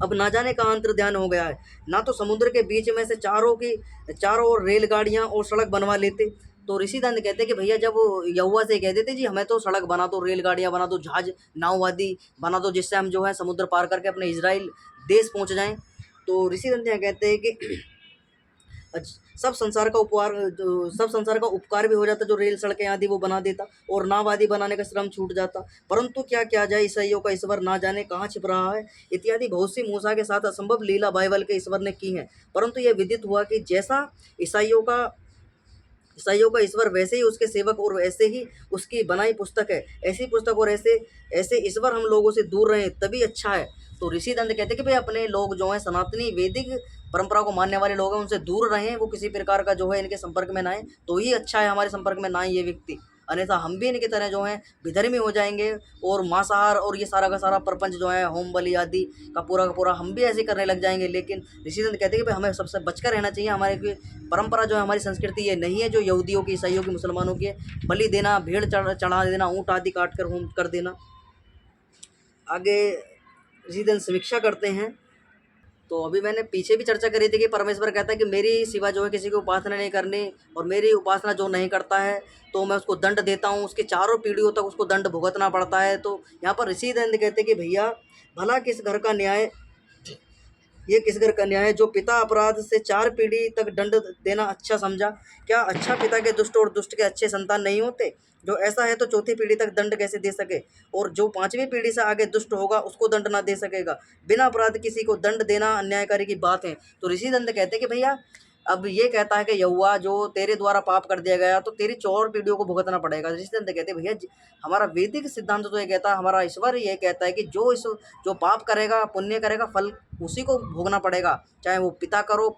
अब ना जाने कहाँ अंतर्ध्यान हो गया है, ना तो समुद्र के बीच में से चारों ओर रेलगाड़ियाँ और सड़क बनवा लेते। तो ऋषिदंत कहते हैं कि भैया जब यहोवा से कह देते जी हमें तो सड़क बना दो, रेलगाड़ियाँ बना दो, जहाज नाव आदि बना दो, जिससे हम जो है समुद्र पार करके अपने इजराइल देश पहुँच जाएं। तो ऋषिदंत यहाँ कहते हैं कि सब संसार का उपकार भी हो जाता, जो रेल सड़कें आदि वो बना देता और नाव आदि बनाने का श्रम छूट जाता। परंतु क्या किया जाए, ईसाइयों का ईश्वर ना जाने कहाँ छिप रहा है। इत्यादि बहुत सी मूसा के साथ असंभव लीला बाइबल के ईश्वर ने की है, परंतु यह विदित हुआ कि जैसा ईसाइयों का ईश्वर वैसे ही उसके सेवक और वैसे ही उसकी बनाई पुस्तक है, ऐसी पुस्तक और ऐसे ऐसे ईश्वर हम लोगों से दूर रहें तभी अच्छा है। तो ऋषिदंत कहते हैं कि भाई अपने लोग जो हैं सनातनी वैदिक परंपरा को मानने वाले लोग हैं, उनसे दूर रहें, वो किसी प्रकार का जो है इनके संपर्क में ना आए, तो ही अच्छा है हमारे संपर्क में ना आए ये व्यक्ति, अन्यथा हम भी इनकी तरह जो हैं विधर्मी हो जाएंगे और मांसाहार और ये सारा का सारा प्रपंच जो है होम बलि आदि का पूरा हम भी ऐसे करने लग जाएंगे। लेकिन ऋषिदंत कहते हैं कि भाई हमें सबसे बचकर रहना चाहिए, हमारे परंपरा जो है हमारी संस्कृति ये नहीं है जो यहूदियों की, ईसाइयों की, मुसलमानों की है, बलि देना, भेड़ चढ़ा देना, ऊँट आदि काट कर होम कर देना। आगे ऋषिदंत समीक्षा करते हैं, तो अभी मैंने पीछे भी चर्चा करी थी कि परमेश्वर कहता है कि मेरी सिवा जो है किसी की उपासना नहीं करनी, और मेरी उपासना जो नहीं करता है तो मैं उसको दंड देता हूँ, उसके चारों पीढ़ियों तक उसको दंड भुगतना पड़ता है। तो यहाँ पर ऋषिदंत कहते हैं कि भैया भला किस घर का न्याय है जो पिता अपराध से 4 पीढ़ी तक दंड देना अच्छा समझा। क्या अच्छा पिता के दुष्ट और दुष्ट के अच्छे संतान नहीं होते। जो ऐसा है तो चौथी पीढ़ी तक दंड कैसे दे सके, और जो 5वीं पीढ़ी से आगे दुष्ट होगा उसको दंड ना दे सकेगा। बिना अपराध किसी को दंड देना अन्यायकारी की बात है। तो ऋषिदंत कहते हैं कि भैया अब ये कहता है कि यहोवा जो तेरे द्वारा पाप कर दिया गया तो तेरी 4 पीढ़ियों को भुगतना पड़ेगा। ऋषिदंत कहते हैं भैया हमारा वैदिक सिद्धांत तो ये कहता है, हमारा ईश्वर ये कहता है कि जो पाप करेगा, पुण्य करेगा, फल उसी को भोगना पड़ेगा, चाहे वो पिता करो,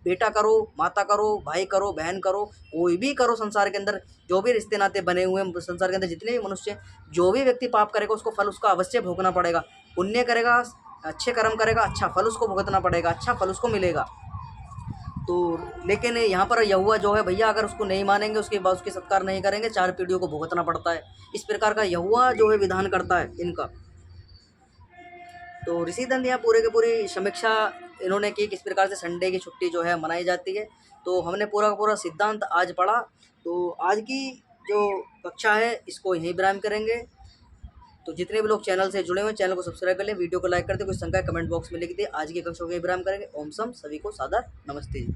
बेटा करो, माता करो, भाई करो, बहन करो, कोई भी करो। संसार के अंदर जो भी रिश्ते नाते बने हुए हैं, संसार के अंदर जितने भी मनुष्य हैं, जो भी व्यक्ति पाप करेगा उसको फल उसका अवश्य भोगना पड़ेगा। पुण्य करेगा, अच्छे कर्म करेगा, अच्छा फल उसको भुगतना पड़ेगा, अच्छा फल उसको मिलेगा। तो लेकिन यहाँ पर यहोवा जो है भैया अगर उसको नहीं मानेंगे, उसके बाद उसकी सत्कार नहीं करेंगे, 4 पीढ़ियों को भुगतना पड़ता है। इस प्रकार का यहोवा जो है विधान करता है इनका। तो ऋषिदंत यहाँ पूरे की पूरी समीक्षा इन्होंने की किस प्रकार से संडे की छुट्टी जो है मनाई जाती है। तो हमने पूरा का पूरा सिद्धांत आज पढ़ा। तो आज की जो कक्षा है इसको यहीं विराम करेंगे। तो जितने भी लोग चैनल से जुड़े हुए हैं चैनल को सब्सक्राइब कर लें, वीडियो को लाइक कर दें, कुछ शंका कमेंट बॉक्स में लिख दें। आज की कक्षा को यहीं विराम करेंगे। ओम सम सभी को सादर नमस्ते।